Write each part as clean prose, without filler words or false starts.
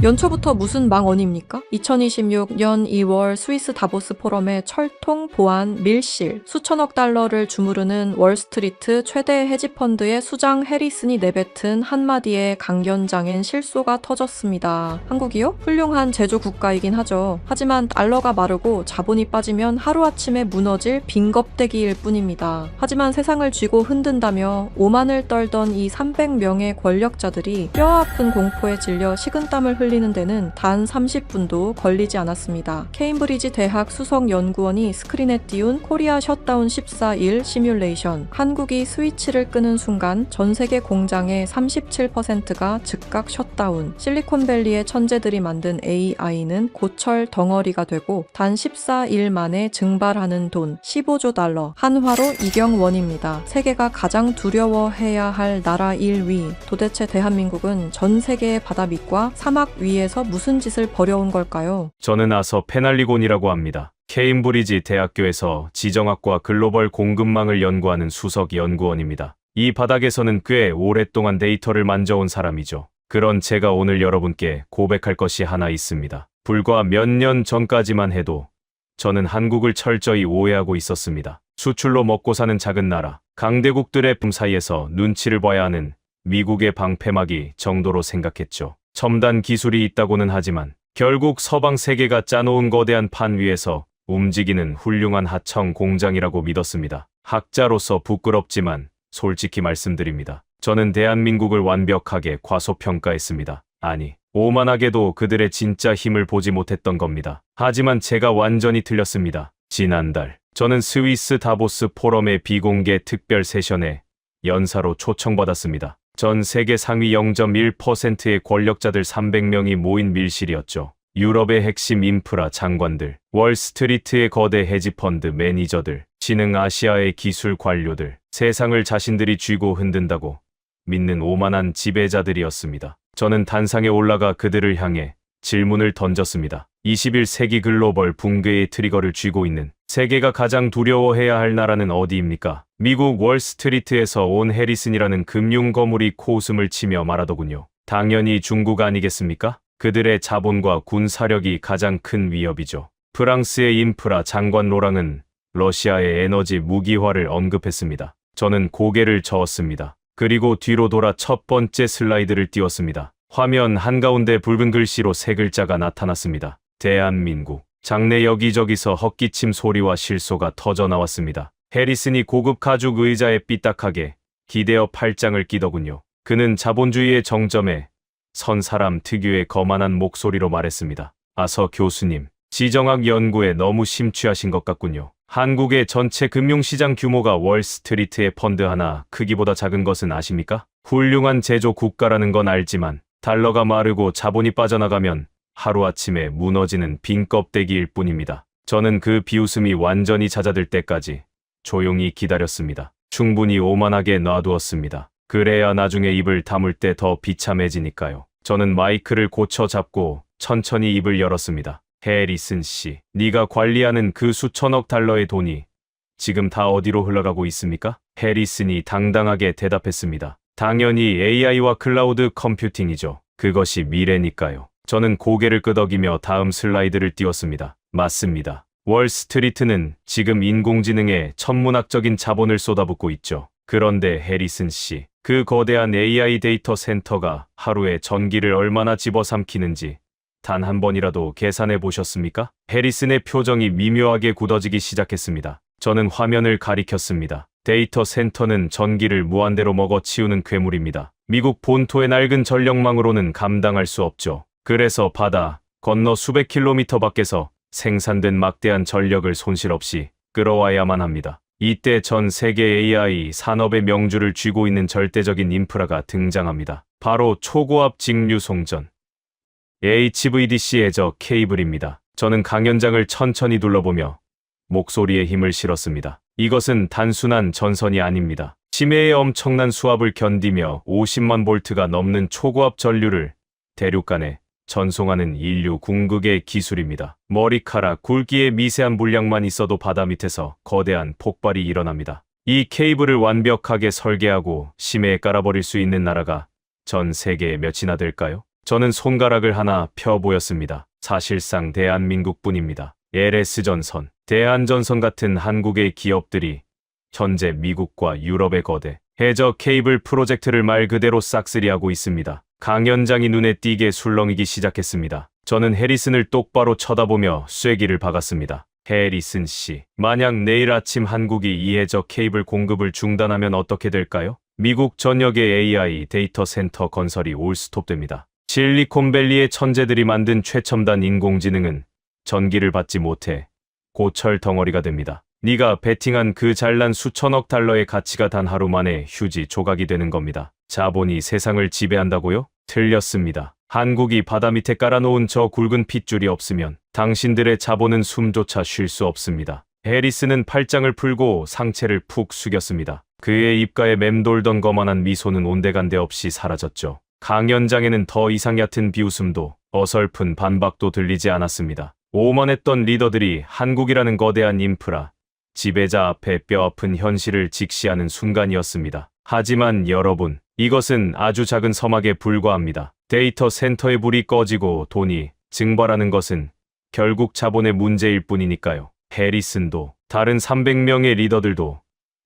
연초부터 무슨 망언입니까? 2026년 2월 스위스 다보스 포럼의 철통, 보안, 밀실, 수천억 달러를 주무르는 월스트리트 최대 헤지펀드의 수장 해리슨이 내뱉은 한마디의 강연장엔 실소가 터졌습니다. 한국이요? 훌륭한 제조 국가이긴 하죠. 하지만 달러가 마르고 자본이 빠지면 하루아침에 무너질 빈껍데기일 뿐입니다. 하지만 세상을 쥐고 흔든다며 오만을 떨던 이 300명의 권력자들이 뼈아픈 공포에 질려 식은땀을 흘리는 데는 단 30분도 걸리지 않았습니다. 케임브리지 대학 수석연구원이 스크린에 띄운 코리아 셧다운 14일 시뮬레이션. 한국이 스위치를 끄는 순간 전 세계 공장의 37%가 즉각 셧다운. 실리콘밸리의 천재들이 만든 AI는 고철 덩어리가 되고 단 14일 만에 증발하는 돈 15조 달러. 한화로 이경원입니다. 세계가 가장 두려워해야 할 나라 1위. 도대체 대한민국은 전 세계의 바다 밑과 사막 위에서 무슨 짓을 벌여온 걸까요? 저는 아서 페날리곤이라고 합니다. 케임브리지 대학교에서 지정학과 글로벌 공급망을 연구하는 수석 연구원입니다. 이 바닥에서는 꽤 오랫동안 데이터를 만져온 사람이죠. 그런 제가 오늘 여러분께 고백할 것이 하나 있습니다. 불과 몇 년 전까지만 해도 저는 한국을 철저히 오해하고 있었습니다. 수출로 먹고 사는 작은 나라, 강대국들의 품 사이에서 눈치를 봐야 하는 미국의 방패막이 정도로 생각했죠. 첨단 기술이 있다고는 하지만 결국 서방 세계가 짜놓은 거대한 판 위에서 움직이는 훌륭한 하청 공장이라고 믿었습니다. 학자로서 부끄럽지만 솔직히 말씀드립니다. 저는 대한민국을 완벽하게 과소평가했습니다. 아니, 오만하게도 그들의 진짜 힘을 보지 못했던 겁니다. 하지만 제가 완전히 틀렸습니다. 지난달 저는 스위스 다보스 포럼의 비공개 특별 세션에 연사로 초청받았습니다. 전 세계 상위 0.1%의 권력자들 300명이 모인 밀실이었죠. 유럽의 핵심 인프라 장관들, 월스트리트의 거대 헤지펀드 매니저들, 지능 아시아의 기술 관료들, 세상을 자신들이 쥐고 흔든다고 믿는 오만한 지배자들이었습니다. 저는 단상에 올라가 그들을 향해 질문을 던졌습니다. 21세기 글로벌 붕괴의 트리거를 쥐고 있는 세계가 가장 두려워해야 할 나라는 어디입니까? 미국 월스트리트에서 온 해리슨이라는 금융거물이 코웃음을 치며 말하더군요. 당연히 중국 아니겠습니까? 그들의 자본과 군사력이 가장 큰 위협이죠. 프랑스의 인프라 장관 로랑은 러시아의 에너지 무기화를 언급했습니다. 저는 고개를 저었습니다. 그리고 뒤로 돌아 첫 번째 슬라이드를 띄웠습니다. 화면 한가운데 붉은 글씨로 세 글자가 나타났습니다. 대한민국. 장내 여기저기서 헛기침 소리와 실소가 터져 나왔습니다. 해리슨이 고급 가죽 의자에 삐딱하게 기대어 팔짱을 끼더군요. 그는 자본주의의 정점에 선 사람 특유의 거만한 목소리로 말했습니다. 아서 교수님, 지정학 연구에 너무 심취하신 것 같군요. 한국의 전체 금융시장 규모가 월스트리트의 펀드 하나 크기보다 작은 것은 아십니까? 훌륭한 제조 국가라는 건 알지만 달러가 마르고 자본이 빠져나가면 하루아침에 무너지는 빈 껍데기일 뿐입니다. 저는 그 비웃음이 완전히 잦아들 때까지 조용히 기다렸습니다. 충분히 오만하게 놔두었습니다. 그래야 나중에 입을 다물 때 더 비참해지니까요. 저는 마이크를 고쳐 잡고 천천히 입을 열었습니다. 해리슨 씨, 네가 관리하는 그 수천억 달러의 돈이 지금 다 어디로 흘러가고 있습니까? 해리슨이 당당하게 대답했습니다. 당연히 AI와 클라우드 컴퓨팅이죠. 그것이 미래니까요. 저는 고개를 끄덕이며 다음 슬라이드를 띄웠습니다. 맞습니다. 월스트리트는 지금 인공지능에 천문학적인 자본을 쏟아붓고 있죠. 그런데 해리슨 씨, 그 거대한 AI 데이터 센터가 하루에 전기를 얼마나 집어삼키는지 단 한 번이라도 계산해 보셨습니까? 해리슨의 표정이 미묘하게 굳어지기 시작했습니다. 저는 화면을 가리켰습니다. 데이터 센터는 전기를 무한대로 먹어치우는 괴물입니다. 미국 본토의 낡은 전력망으로는 감당할 수 없죠. 그래서 바다 건너 수백 킬로미터 밖에서 생산된 막대한 전력을 손실 없이 끌어와야만 합니다. 이때 전 세계 AI 산업의 명주를 쥐고 있는 절대적인 인프라가 등장합니다. 바로 초고압 직류송전 HVDC 해저 케이블입니다. 저는 강연장을 천천히 둘러보며 목소리에 힘을 실었습니다. 이것은 단순한 전선이 아닙니다. 심해의 엄청난 수압을 견디며 50만 볼트가 넘는 초고압 전류를 대륙간에 전송하는 인류 궁극의 기술입니다. 머리카락 굵기의 미세한 물량만 있어도 바다 밑에서 거대한 폭발이 일어납니다. 이 케이블을 완벽하게 설계하고 심해에 깔아버릴 수 있는 나라가 전 세계에 몇이나 될까요? 저는 손가락을 하나 펴 보였습니다. 사실상 대한민국뿐입니다. LS전선, 대한전선 같은 한국의 기업들이 현재 미국과 유럽의 거대 해저 케이블 프로젝트를 말 그대로 싹쓸이하고 있습니다. 강 연장이 눈에 띄게 술렁이기 시작했습니다. 저는 해리슨을 똑바로 쳐다보며 쐐기를 박았습니다. 해리슨 씨, 만약 내일 아침 한국이 이 해저 케이블 공급을 중단하면 어떻게 될까요? 미국 전역의 AI 데이터 센터 건설이 올스톱됩니다. 실리콘밸리의 천재들이 만든 최첨단 인공지능은 전기를 받지 못해 고철 덩어리가 됩니다. 네가 베팅한 그 잘난 수천억 달러의 가치가 단 하루 만에 휴지 조각이 되는 겁니다. 자본이 세상을 지배한다고요? 틀렸습니다. 한국이 바다 밑에 깔아놓은 저 굵은 핏줄이 없으면 당신들의 자본은 숨조차 쉴 수 없습니다. 해리스는 팔짱을 풀고 상체를 푹 숙였습니다. 그의 입가에 맴돌던 거만한 미소는 온데간데 없이 사라졌죠. 강연장에는 더 이상 얕은 비웃음도 어설픈 반박도 들리지 않았습니다. 오만했던 리더들이 한국이라는 거대한 인프라, 지배자 앞에 뼈아픈 현실을 직시하는 순간이었습니다. 하지만 여러분, 이것은 아주 작은 서막에 불과합니다. 데이터 센터의 불이 꺼지고 돈이 증발하는 것은 결국 자본의 문제일 뿐이니까요. 해리슨도 다른 300명의 리더들도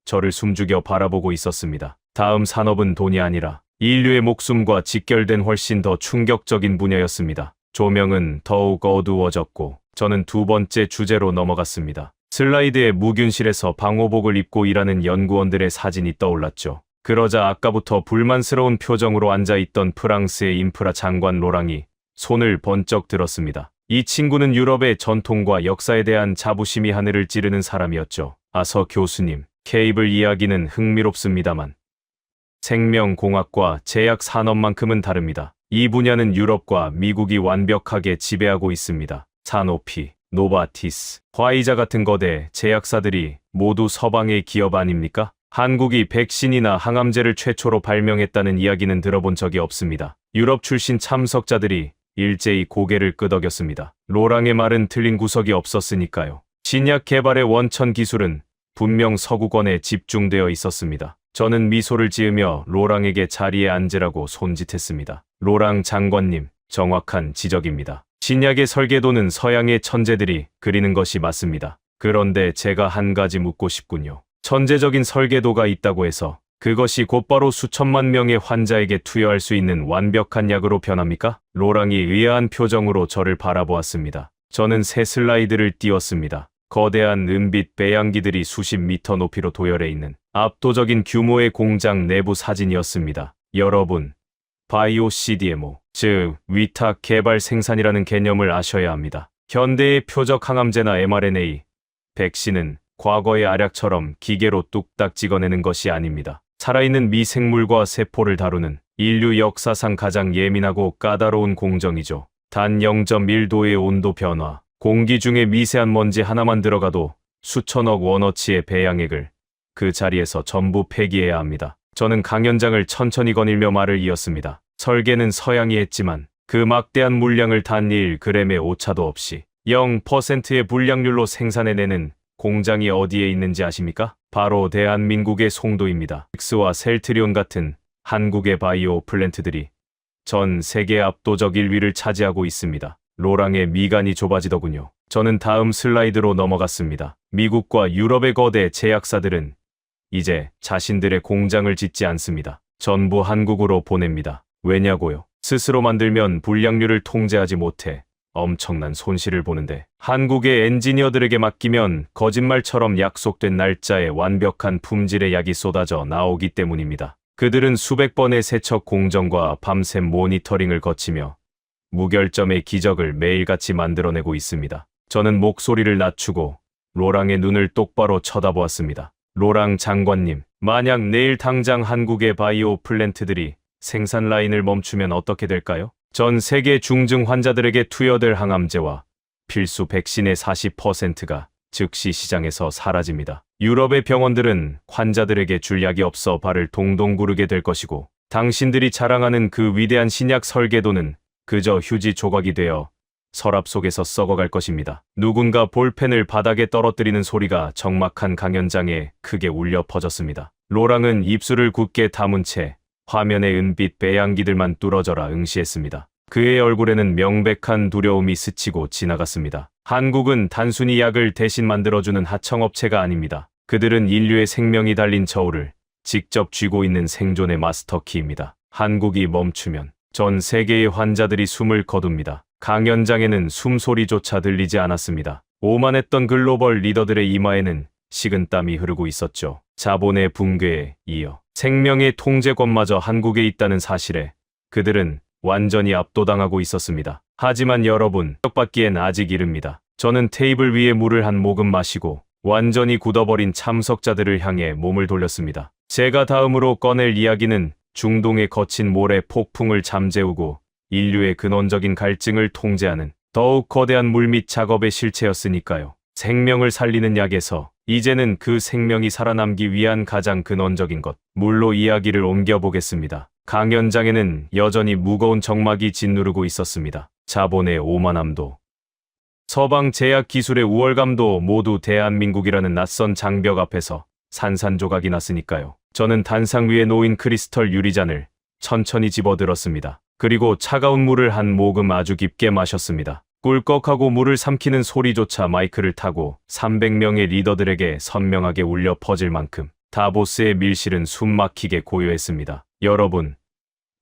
저를 숨죽여 바라보고 있었습니다. 다음 산업은 돈이 아니라 인류의 목숨과 직결된 훨씬 더 충격적인 분야였습니다. 조명은 더욱 어두워졌고 저는 두 번째 주제로 넘어갔습니다. 슬라이드에 무균실에서 방호복을 입고 일하는 연구원들의 사진이 떠올랐죠. 그러자 아까부터 불만스러운 표정으로 앉아있던 프랑스의 인프라 장관 로랑이 손을 번쩍 들었습니다. 이 친구는 유럽의 전통과 역사에 대한 자부심이 하늘을 찌르는 사람이었죠. 아서 교수님, 케이블 이야기는 흥미롭습니다만 생명공학과 제약산업만큼은 다릅니다. 이 분야는 유럽과 미국이 완벽하게 지배하고 있습니다. 사노피, 노바티스, 화이자 같은 거대 제약사들이 모두 서방의 기업 아닙니까? 한국이 백신이나 항암제를 최초로 발명했다는 이야기는 들어본 적이 없습니다. 유럽 출신 참석자들이 일제히 고개를 끄덕였습니다. 로랑의 말은 틀린 구석이 없었으니까요. 신약 개발의 원천 기술은 분명 서구권에 집중되어 있었습니다. 저는 미소를 지으며 로랑에게 자리에 앉으라고 손짓했습니다. 로랑 장관님, 정확한 지적입니다. 신약의 설계도는 서양의 천재들이 그리는 것이 맞습니다. 그런데 제가 한 가지 묻고 싶군요. 천재적인 설계도가 있다고 해서 그것이 곧바로 수천만 명의 환자에게 투여할 수 있는 완벽한 약으로 변합니까? 로랑이 의아한 표정으로 저를 바라보았습니다. 저는 새 슬라이드를 띄웠습니다. 거대한 은빛 배양기들이 수십 미터 높이로 도열해 있는 압도적인 규모의 공장 내부 사진이었습니다. 여러분, 바이오 CDMO, 즉 위탁 개발 생산이라는 개념을 아셔야 합니다. 현대의 표적 항암제나 mRNA, 백신은 과거의 알약처럼 기계로 뚝딱 찍어내는 것이 아닙니다. 살아있는 미생물과 세포를 다루는 인류 역사상 가장 예민하고 까다로운 공정이죠. 단 0.1도의 온도 변화, 공기 중에 미세한 먼지 하나만 들어가도 수천억 원어치의 배양액을 그 자리에서 전부 폐기해야 합니다. 저는 강연장을 천천히 거닐며 말을 이었습니다. 설계는 서양이 했지만 그 막대한 물량을 단 1g의 오차도 없이 0%의 불량률로 생산해내는 공장이 어디에 있는지 아십니까? 바로 대한민국의 송도입니다. 엑스와 셀트리온 같은 한국의 바이오 플랜트들이 전 세계 압도적 1위를 차지하고 있습니다. 로랑의 미간이 좁아지더군요. 저는 다음 슬라이드로 넘어갔습니다. 미국과 유럽의 거대 제약사들은 이제 자신들의 공장을 짓지 않습니다. 전부 한국으로 보냅니다. 왜냐고요? 스스로 만들면 불량률을 통제하지 못해 엄청난 손실을 보는데 한국의 엔지니어들에게 맡기면 거짓말처럼 약속된 날짜에 완벽한 품질의 약이 쏟아져 나오기 때문입니다. 그들은 수백 번의 세척 공정과 밤샘 모니터링을 거치며 무결점의 기적을 매일같이 만들어내고 있습니다. 저는 목소리를 낮추고 로랑의 눈을 똑바로 쳐다보았습니다. 로랑 장관님, 만약 내일 당장 한국의 바이오 플랜트들이 생산 라인을 멈추면 어떻게 될까요? 전 세계 중증 환자들에게 투여될 항암제와 필수 백신의 40%가 즉시 시장에서 사라집니다. 유럽의 병원들은 환자들에게 줄 약이 없어 발을 동동 구르게 될 것이고 당신들이 자랑하는 그 위대한 신약 설계도는 그저 휴지 조각이 되어 서랍 속에서 썩어갈 것입니다. 누군가 볼펜을 바닥에 떨어뜨리는 소리가 적막한 강연장에 크게 울려 퍼졌습니다. 로랑은 입술을 굳게 다문 채 화면의 은빛 배양기들만 뚫어져라 응시했습니다. 그의 얼굴에는 명백한 두려움이 스치고 지나갔습니다. 한국은 단순히 약을 대신 만들어주는 하청업체가 아닙니다. 그들은 인류의 생명이 달린 저울을 직접 쥐고 있는 생존의 마스터키입니다. 한국이 멈추면 전 세계의 환자들이 숨을 거둡니다. 강연장에는 숨소리조차 들리지 않았습니다. 오만했던 글로벌 리더들의 이마에는 식은땀이 흐르고 있었죠. 자본의 붕괴에 이어 생명의 통제권마저 한국에 있다는 사실에 그들은 완전히 압도당하고 있었습니다. 하지만 여러분, 받기엔 아직 이릅니다. 저는 테이블 위에 물을 한 모금 마시고 완전히 굳어버린 참석자들을 향해 몸을 돌렸습니다. 제가 다음으로 꺼낼 이야기는 중동의 거친 모래 폭풍을 잠재우고 인류의 근원적인 갈증을 통제하는 더욱 거대한 물밑 작업의 실체였으니까요. 생명을 살리는 약에서 이제는 그 생명이 살아남기 위한 가장 근원적인 것, 물로 이야기를 옮겨보겠습니다. 강연장에는 여전히 무거운 정막이 짓누르고 있었습니다. 자본의 오만함도, 서방 제약 기술의 우월감도 모두 대한민국이라는 낯선 장벽 앞에서 산산조각이 났으니까요. 저는 단상 위에 놓인 크리스털 유리잔을 천천히 집어들었습니다. 그리고 차가운 물을 한 모금 아주 깊게 마셨습니다. 꿀꺽하고 물을 삼키는 소리조차 마이크를 타고 300명의 리더들에게 선명하게 울려 퍼질 만큼 다보스의 밀실은 숨막히게 고요했습니다. 여러분,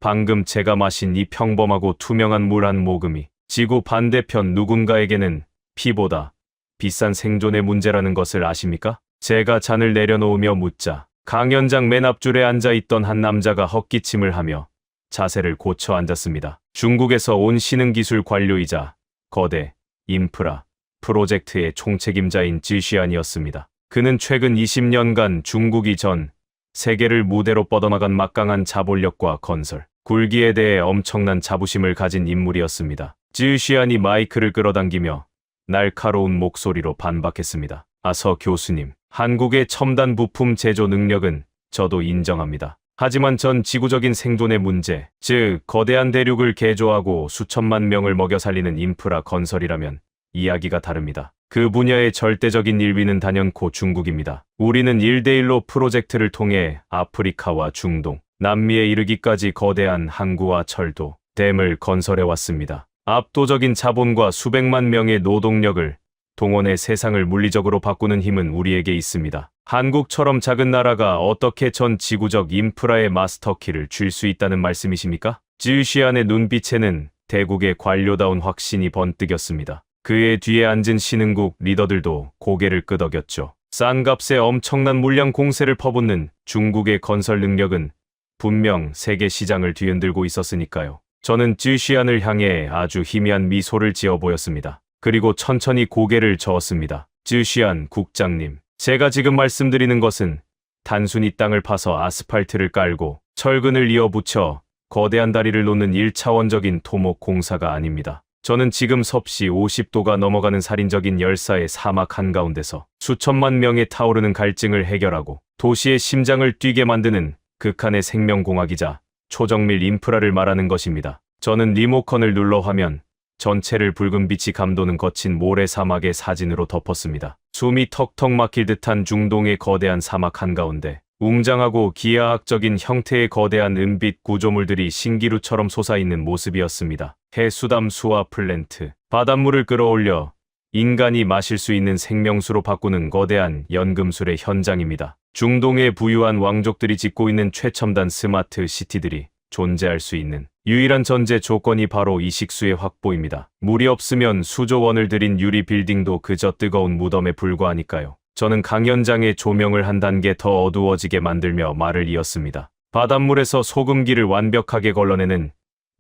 방금 제가 마신 이 평범하고 투명한 물 한 모금이 지구 반대편 누군가에게는 피보다 비싼 생존의 문제라는 것을 아십니까? 제가 잔을 내려놓으며 묻자 강연장 맨 앞줄에 앉아있던 한 남자가 헛기침을 하며 자세를 고쳐 앉았습니다. 중국에서 온 신흥기술 관료이자 거대 인프라 프로젝트의 총책임자인 지시안이었습니다. 그는 최근 20년간 중국이 전 세계를 무대로 뻗어나간 막강한 자본력과 건설, 굴기에 대해 엄청난 자부심을 가진 인물이었습니다. 지시안이 마이크를 끌어당기며 날카로운 목소리로 반박했습니다. 서 교수님, 한국의 첨단 부품 제조 능력은 저도 인정합니다. 하지만 전 지구적인 생존의 문제, 즉 거대한 대륙을 개조하고 수천만 명을 먹여 살리는 인프라 건설이라면 이야기가 다릅니다. 그 분야의 절대적인 1위는 단연코 중국입니다. 우리는 1대1로 프로젝트를 통해 아프리카와 중동, 남미에 이르기까지 거대한 항구와 철도, 댐을 건설해왔습니다. 압도적인 자본과 수백만 명의 노동력을 동원해 세상을 물리적으로 바꾸는 힘은 우리에게 있습니다. 한국처럼 작은 나라가 어떻게 전 지구적 인프라의 마스터키를 쥘 수 있다는 말씀이십니까? 지우시안의 눈빛에는 대국의 관료다운 확신이 번뜩였습니다. 그의 뒤에 앉은 신흥국 리더들도 고개를 끄덕였죠. 싼 값에 엄청난 물량 공세를 퍼붓는 중국의 건설 능력은 분명 세계 시장을 뒤흔들고 있었으니까요. 저는 지우시안을 향해 아주 희미한 미소를 지어 보였습니다. 그리고 천천히 고개를 저었습니다. 지우시안 국장님, 제가 지금 말씀드리는 것은 단순히 땅을 파서 아스팔트를 깔고 철근을 이어붙여 거대한 다리를 놓는 1차원적인 토목 공사가 아닙니다. 저는 지금 섭씨 50도가 넘어가는 살인적인 열사의 사막 한가운데서 수천만 명의 타오르는 갈증을 해결하고 도시의 심장을 뛰게 만드는 극한의 생명공학이자 초정밀 인프라를 말하는 것입니다. 저는 리모컨을 눌러 화면 전체를 붉은 빛이 감도는 거친 모래 사막의 사진으로 덮었습니다. 숨이 턱턱 막힐 듯한 중동의 거대한 사막 한가운데 웅장하고 기하학적인 형태의 거대한 은빛 구조물들이 신기루처럼 솟아있는 모습이었습니다. 해수담 수화 플랜트, 바닷물을 끌어올려 인간이 마실 수 있는 생명수로 바꾸는 거대한 연금술의 현장입니다. 중동의 부유한 왕족들이 짓고 있는 최첨단 스마트 시티들이 존재할 수 있는 유일한 전제 조건이 바로 이 식수의 확보입니다. 물이 없으면 수조 원을 들인 유리 빌딩도 그저 뜨거운 무덤에 불과하니까요. 저는 강연장의 조명을 한 단계 더 어두워지게 만들며 말을 이었습니다. 바닷물에서 소금기를 완벽하게 걸러내는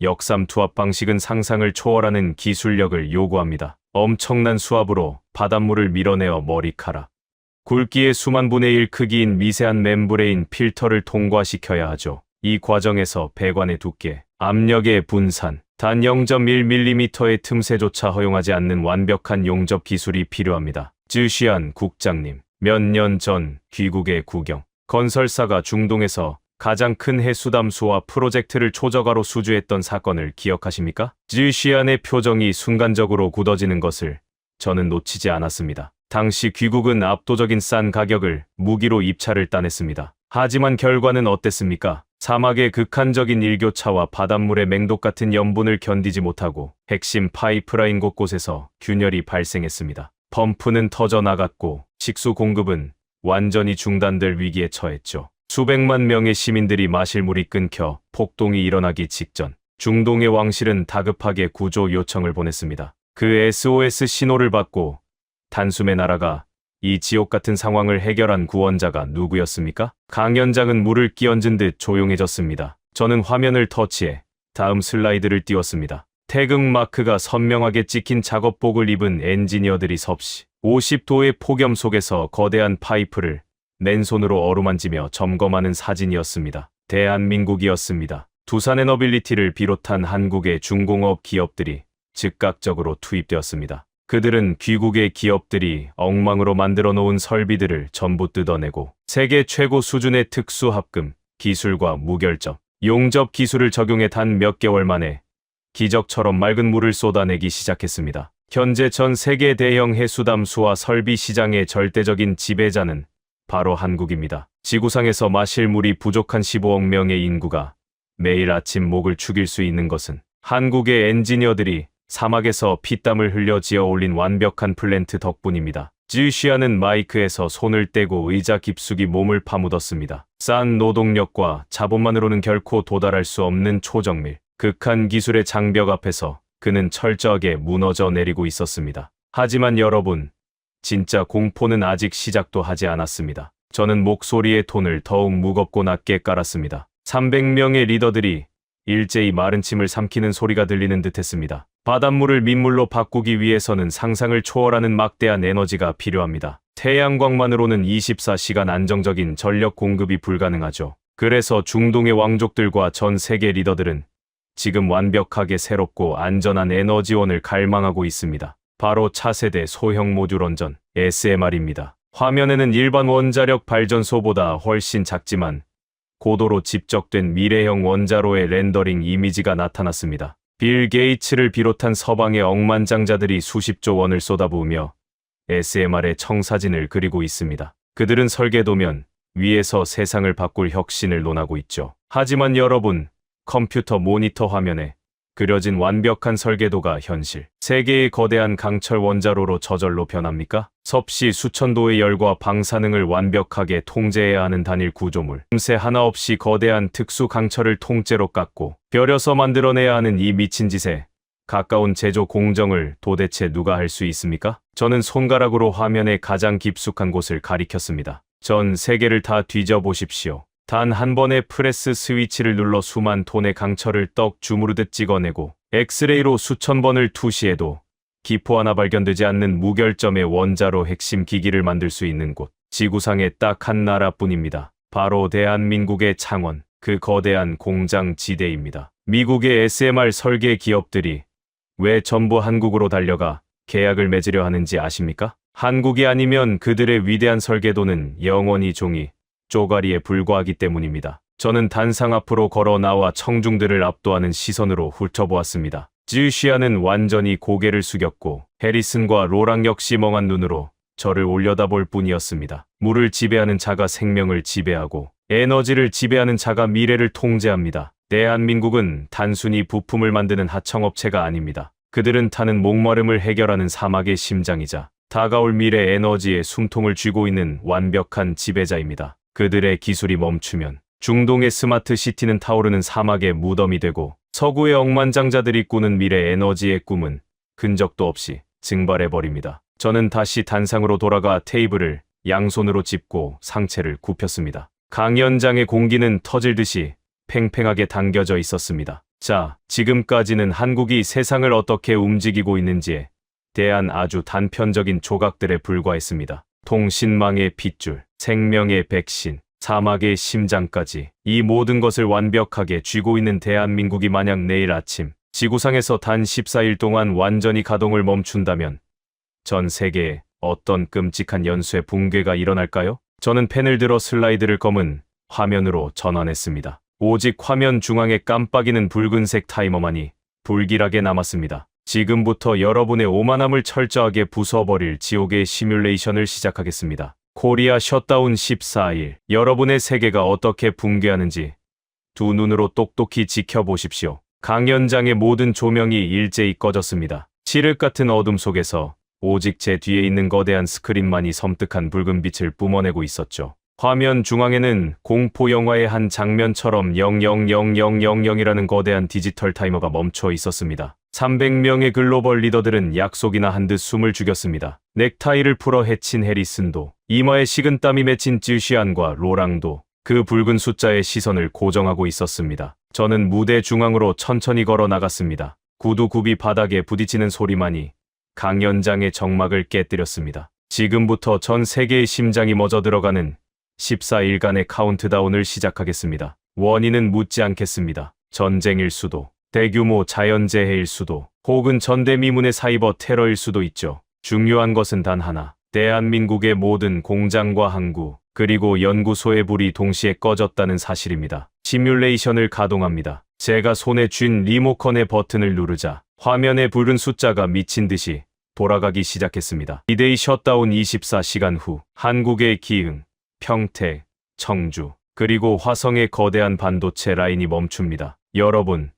역삼 투합 방식은 상상을 초월하는 기술력을 요구합니다. 엄청난 수압으로 바닷물을 밀어내어 머리카락, 굵기의 수만 분의 1 크기인 미세한 멤브레인 필터를 통과시켜야 하죠. 이 과정에서 배관의 두께, 압력의 분산, 단 0.1mm의 틈새조차 허용하지 않는 완벽한 용접 기술이 필요합니다. 지시안 국장님, 몇 년 전 귀국의 구경, 건설사가 중동에서 가장 큰 해수담 수화 프로젝트를 초저가로 수주했던 사건을 기억하십니까? 지시안의 표정이 순간적으로 굳어지는 것을 저는 놓치지 않았습니다. 당시 귀국은 압도적인 싼 가격을 무기로 입찰을 따냈습니다. 하지만 결과는 어땠습니까? 사막의 극한적인 일교차와 바닷물의 맹독 같은 염분을 견디지 못하고 핵심 파이프라인 곳곳에서 균열이 발생했습니다. 펌프는 터져 나갔고 식수 공급은 완전히 중단될 위기에 처했죠. 수백만 명의 시민들이 마실 물이 끊겨 폭동이 일어나기 직전 중동의 왕실은 다급하게 구조 요청을 보냈습니다. 그 SOS 신호를 받고 단숨에 나라가 이 지옥 같은 상황을 해결한 구원자가 누구였습니까? 강연장은 물을 끼얹은 듯 조용해졌습니다. 저는 화면을 터치해 다음 슬라이드를 띄웠습니다. 태극 마크가 선명하게 찍힌 작업복을 입은 엔지니어들이 섭씨 50도의 폭염 속에서 거대한 파이프를 맨손으로 어루만지며 점검하는 사진이었습니다. 대한민국이었습니다. 두산에너빌리티를 비롯한 한국의 중공업 기업들이 즉각적으로 투입되었습니다. 그들은 귀국의 기업들이 엉망으로 만들어 놓은 설비들을 전부 뜯어내고 세계 최고 수준의 특수합금, 기술과 무결점, 용접 기술을 적용해 단 몇 개월 만에 기적처럼 맑은 물을 쏟아내기 시작했습니다. 현재 전 세계 대형 해수담수와 설비 시장의 절대적인 지배자는 바로 한국입니다. 지구상에서 마실 물이 부족한 15억 명의 인구가 매일 아침 목을 축일 수 있는 것은 한국의 엔지니어들이 사막에서 피땀을 흘려 지어 올린 완벽한 플랜트 덕분입니다. 지우시아는 마이크에서 손을 떼고 의자 깊숙이 몸을 파묻었습니다. 싼 노동력과 자본만으로는 결코 도달할 수 없는 초정밀, 극한 기술의 장벽 앞에서 그는 철저하게 무너져 내리고 있었습니다. 하지만 여러분, 진짜 공포는 아직 시작도 하지 않았습니다. 저는 목소리의 톤을 더욱 무겁고 낮게 깔았습니다. 300명의 리더들이 일제히 마른 침을 삼키는 소리가 들리는 듯했습니다. 바닷물을 민물로 바꾸기 위해서는 상상을 초월하는 막대한 에너지가 필요합니다. 태양광만으로는 24시간 안정적인 전력 공급이 불가능하죠. 그래서 중동의 왕족들과 전 세계 리더들은 지금 완벽하게 새롭고 안전한 에너지원을 갈망하고 있습니다. 바로 차세대 소형 모듈 원전 SMR입니다. 화면에는 일반 원자력 발전소보다 훨씬 작지만 고도로 집적된 미래형 원자로의 렌더링 이미지가 나타났습니다. 빌 게이츠를 비롯한 서방의 억만장자들이 수십조 원을 쏟아부으며 SMR의 청사진을 그리고 있습니다. 그들은 설계도면 위에서 세상을 바꿀 혁신을 논하고 있죠. 하지만 여러분, 컴퓨터 모니터 화면에 그려진 완벽한 설계도가 현실, 세계의 거대한 강철 원자로로 저절로 변합니까? 섭씨 수천도의 열과 방사능을 완벽하게 통제해야 하는 단일 구조물, 틈새 하나 없이 거대한 특수 강철을 통째로 깎고 벼려서 만들어내야 하는 이 미친 짓에 가까운 제조 공정을 도대체 누가 할 수 있습니까? 저는 손가락으로 화면의 가장 깊숙한 곳을 가리켰습니다. 전 세계를 다 뒤져보십시오. 단 한 번의 프레스 스위치를 눌러 수만 톤의 강철을 떡 주무르듯 찍어내고 엑스레이로 수천 번을 투시해도 기포 하나 발견되지 않는 무결점의 원자로 핵심 기기를 만들 수 있는 곳, 지구상에 딱 한 나라뿐입니다. 바로 대한민국의 창원, 그 거대한 공장 지대입니다. 미국의 SMR 설계 기업들이 왜 전부 한국으로 달려가 계약을 맺으려 하는지 아십니까? 한국이 아니면 그들의 위대한 설계도는 영원히 종이 쪼가리에 불과하기 때문입니다. 저는 단상 앞으로 걸어 나와 청중들을 압도하는 시선으로 훑어보았습니다. 지우시아는 완전히 고개를 숙였고 해리슨과 로랑 역시 멍한 눈으로 저를 올려다볼 뿐이었습니다. 물을 지배하는 자가 생명을 지배하고 에너지를 지배하는 자가 미래를 통제합니다. 대한민국은 단순히 부품을 만드는 하청업체가 아닙니다. 그들은 타는 목마름을 해결하는 사막의 심장이자 다가올 미래 에너지의 숨통을 쥐고 있는 완벽한 지배자입니다. 그들의 기술이 멈추면 중동의 스마트 시티는 타오르는 사막의 무덤이 되고 서구의 억만장자들이 꾸는 미래 에너지의 꿈은 흔적도 없이 증발해버립니다. 저는 다시 단상으로 돌아가 테이블을 양손으로 짚고 상체를 굽혔습니다. 강연장의 공기는 터질 듯이 팽팽하게 당겨져 있었습니다. 자, 지금까지는 한국이 세상을 어떻게 움직이고 있는지에 대한 아주 단편적인 조각들에 불과했습니다. 통신망의 핏줄, 생명의 백신, 사막의 심장까지 이 모든 것을 완벽하게 쥐고 있는 대한민국이 만약 내일 아침 지구상에서 단 14일 동안 완전히 가동을 멈춘다면 전 세계에 어떤 끔찍한 연쇄 붕괴가 일어날까요? 저는 펜을 들어 슬라이드를 검은 화면으로 전환했습니다. 오직 화면 중앙에 깜빡이는 붉은색 타이머만이 불길하게 남았습니다. 지금부터 여러분의 오만함을 철저하게 부숴버릴 지옥의 시뮬레이션을 시작하겠습니다. 코리아 셧다운 14일, 여러분의 세계가 어떻게 붕괴하는지 두 눈으로 똑똑히 지켜보십시오. 강연장의 모든 조명이 일제히 꺼졌습니다. 칠흑 같은 어둠 속에서 오직 제 뒤에 있는 거대한 스크린만이 섬뜩한 붉은 빛을 뿜어내고 있었죠. 화면 중앙에는 공포 영화의 한 장면처럼 000000이라는 거대한 디지털 타이머가 멈춰 있었습니다. 300명의 글로벌 리더들은 약속이나 한 듯 숨을 죽였습니다. 넥타이를 풀어 헤친 해리슨도, 이마에 식은땀이 맺힌 쯔시안과 로랑도 그 붉은 숫자의 시선을 고정하고 있었습니다. 저는 무대 중앙으로 천천히 걸어 나갔습니다. 구두굽이 바닥에 부딪히는 소리만이 강연장의 정막을 깨뜨렸습니다. 지금부터 전 세계의 심장이 멎어 들어가는 14일간의 카운트다운을 시작하겠습니다. 원인은 묻지 않겠습니다. 전쟁일 수도, 대규모 자연재해일 수도, 혹은 전대미문의 사이버 테러일 수도 있죠. 중요한 것은 단 하나. 대한민국의 모든 공장과 항구, 그리고 연구소의 불이 동시에 꺼졌다는 사실입니다. 시뮬레이션을 가동합니다. 제가 손에 쥔 리모컨의 버튼을 누르자 화면에 붉은 숫자가 미친 듯이 돌아가기 시작했습니다. 디데이 셧다운 24시간 후 한국의 기흥, 평택, 청주, 그리고 화성의 거대한 반도체 라인이 멈춥니다. 여러분,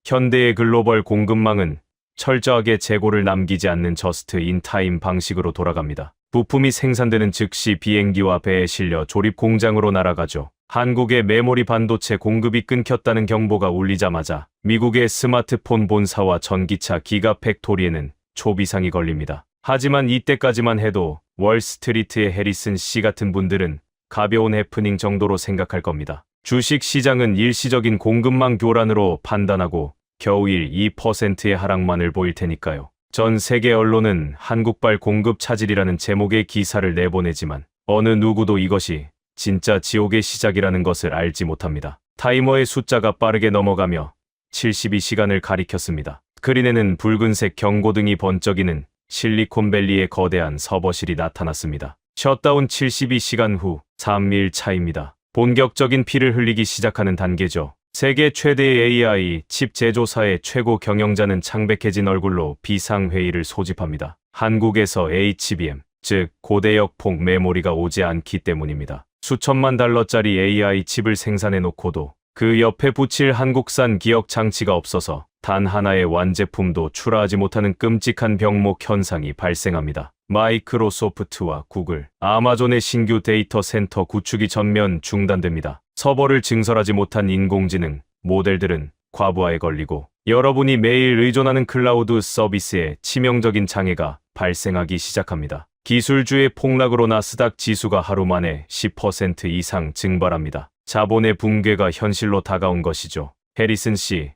현대의 글로벌 공급망은 철저하게 재고를 남기지 않는 저스트 인 타임 방식으로 돌아갑니다. 부품이 생산되는 즉시 비행기와 배에 실려 조립 공장으로 날아가죠. 한국의 메모리 반도체 공급이 끊겼다는 경보가 울리자마자 미국의 스마트폰 본사와 전기차 기가 팩토리에는 초비상이 걸립니다. 하지만 이때까지만 해도 월스트리트의 해리슨 씨 같은 분들은 가벼운 해프닝 정도로 생각할 겁니다. 주식 시장은 일시적인 공급망 교란으로 판단하고 겨우일 2%의 하락만을 보일 테니까요. 전 세계 언론은 한국발 공급 차질이라는 제목의 기사를 내보내지만 어느 누구도 이것이 진짜 지옥의 시작이라는 것을 알지 못합니다. 타이머의 숫자가 빠르게 넘어가며 72시간을 가리켰습니다. 스크린에는 붉은색 경고등이 번쩍이는 실리콘밸리의 거대한 서버실이 나타났습니다. 셧다운 72시간 후 3일 차입니다. 본격적인 피를 흘리기 시작하는 단계죠. 세계 최대의 AI 칩 제조사의 최고 경영자는 창백해진 얼굴로 비상회의를 소집합니다. 한국에서 HBM, 즉 고대역 폭 메모리가 오지 않기 때문입니다. 수천만 달러짜리 AI 칩을 생산해 놓고도 그 옆에 붙일 한국산 기억 장치가 없어서 단 하나의 완제품도 출하하지 못하는 끔찍한 병목 현상이 발생합니다. 마이크로소프트와 구글, 아마존의 신규 데이터 센터 구축이 전면 중단됩니다. 서버를 증설하지 못한 인공지능 모델들은 과부하에 걸리고 여러분이 매일 의존하는 클라우드 서비스에 치명적인 장애가 발생하기 시작합니다. 기술주의 폭락으로 나스닥 지수가 하루 만에 10% 이상 증발합니다. 자본의 붕괴가 현실로 다가온 것이죠. 해리슨 씨,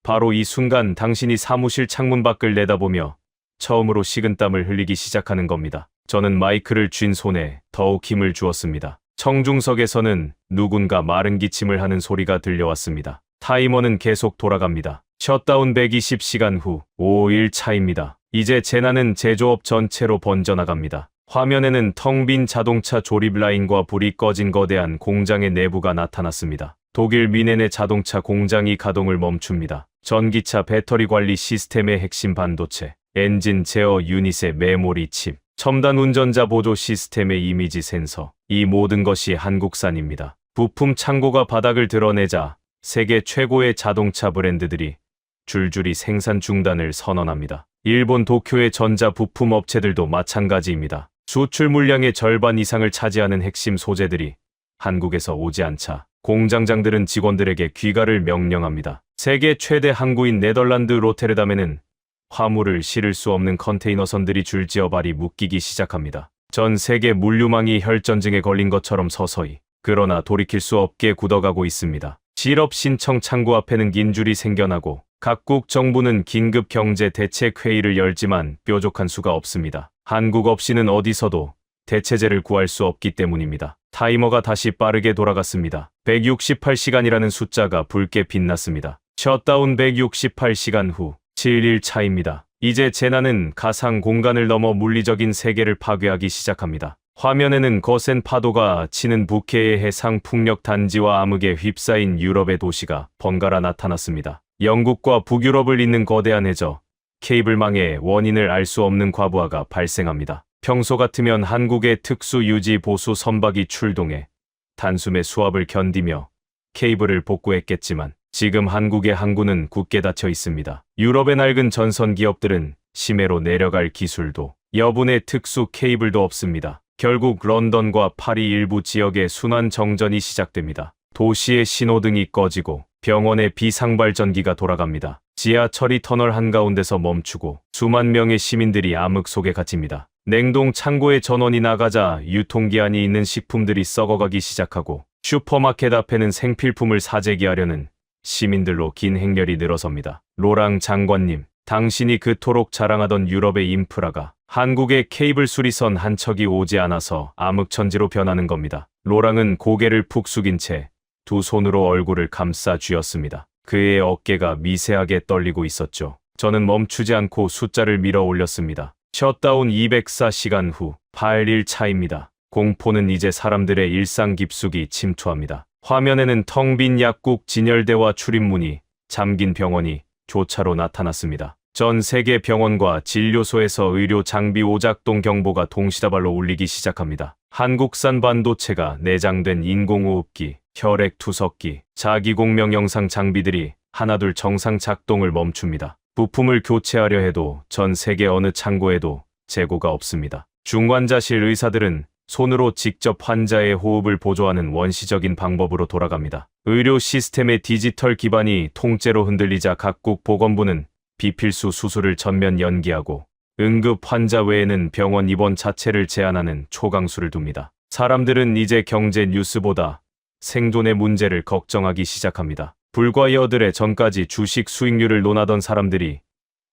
바로 이 순간 당신이 사무실 창문 밖을 내다보며 처음으로 식은땀을 흘리기 시작하는 겁니다. 저는 마이크를 쥔 손에 더욱 힘을 주었습니다. 청중석에서는 누군가 마른 기침을 하는 소리가 들려왔습니다. 타이머는 계속 돌아갑니다. 셧다운 120시간 후 5일 차입니다. 이제 재난은 제조업 전체로 번져나갑니다. 화면에는 텅 빈 자동차 조립 라인과 불이 꺼진 거대한 공장의 내부가 나타났습니다. 독일 미넨의 자동차 공장이 가동을 멈춥니다. 전기차 배터리 관리 시스템의 핵심 반도체, 엔진 제어 유닛의 메모리 칩, 첨단 운전자 보조 시스템의 이미지 센서, 이 모든 것이 한국산입니다. 부품 창고가 바닥을 드러내자 세계 최고의 자동차 브랜드들이 줄줄이 생산 중단을 선언합니다. 일본 도쿄의 전자 부품 업체들도 마찬가지입니다. 수출 물량의 절반 이상을 차지하는 핵심 소재들이 한국에서 오지 않자 공장장들은 직원들에게 귀가를 명령합니다. 세계 최대 항구인 네덜란드 로테르담에는 화물을 실을 수 없는 컨테이너선들이 줄지어 발이 묶이기 시작합니다. 전 세계 물류망이 혈전증에 걸린 것처럼 서서히, 그러나 돌이킬 수 없게 굳어가고 있습니다. 실업 신청 창구 앞에는 긴 줄이 생겨나고 각국 정부는 긴급 경제 대책 회의를 열지만 뾰족한 수가 없습니다. 한국 없이는 어디서도 대체제를 구할 수 없기 때문입니다. 타이머가 다시 빠르게 돌아갔습니다. 168시간이라는 숫자가 붉게 빛났습니다. 셧다운 168시간 후 7일 차입니다. 이제 재난은 가상 공간을 넘어 물리적인 세계를 파괴하기 시작합니다. 화면에는 거센 파도가 치는 북해의 해상 풍력 단지와 암흑에 휩싸인 유럽의 도시가 번갈아 나타났습니다. 영국과 북유럽을 잇는 거대한 해저, 케이블망의 원인을 알 수 없는 과부하가 발생합니다. 평소 같으면 한국의 특수 유지 보수 선박이 출동해 단숨에 수압을 견디며 케이블을 복구했겠지만 지금 한국의 항구는 굳게 닫혀 있습니다. 유럽의 낡은 전선 기업들은 심해로 내려갈 기술도 여분의 특수 케이블도 없습니다. 결국 런던과 파리 일부 지역의 순환 정전이 시작됩니다. 도시의 신호등이 꺼지고 병원의 비상발전기가 돌아갑니다. 지하철이 터널 한가운데서 멈추고 수만 명의 시민들이 암흑 속에 갇힙니다. 냉동 창고에 전원이 나가자 유통기한이 있는 식품들이 썩어가기 시작하고 슈퍼마켓 앞에는 생필품을 사재기하려는 시민들로 긴 행렬이 늘어섭니다. 로랑 장관님, 당신이 그토록 자랑하던 유럽의 인프라가 한국의 케이블 수리선 한 척이 오지 않아서 암흑천지로 변하는 겁니다. 로랑은 고개를 푹 숙인 채 두 손으로 얼굴을 감싸 쥐었습니다. 그의 어깨가 미세하게 떨리고 있었죠. 저는 멈추지 않고 숫자를 밀어 올렸습니다. 셧다운 204시간 후 8일 차입니다. 공포는 이제 사람들의 일상 깊숙이 침투합니다. 화면에는 텅 빈 약국 진열대와 출입문이 잠긴 병원이 교차로 나타났습니다. 전 세계 병원과 진료소에서 의료 장비 오작동 경보가 동시다발로 울리기 시작합니다. 한국산 반도체가 내장된 인공호흡기, 혈액 투석기, 자기공명 영상 장비들이 하나둘 정상 작동을 멈춥니다. 부품을 교체하려 해도 전 세계 어느 창고에도 재고가 없습니다. 중환자실 의사들은 손으로 직접 환자의 호흡을 보조하는 원시적인 방법으로 돌아갑니다. 의료 시스템의 디지털 기반이 통째로 흔들리자 각국 보건부는 비필수 수술을 전면 연기하고 응급 환자 외에는 병원 입원 자체를 제한하는 초강수를 둡니다. 사람들은 이제 경제 뉴스보다 생존의 문제를 걱정하기 시작합니다. 불과 여들의 전까지 주식 수익률을 논하던 사람들이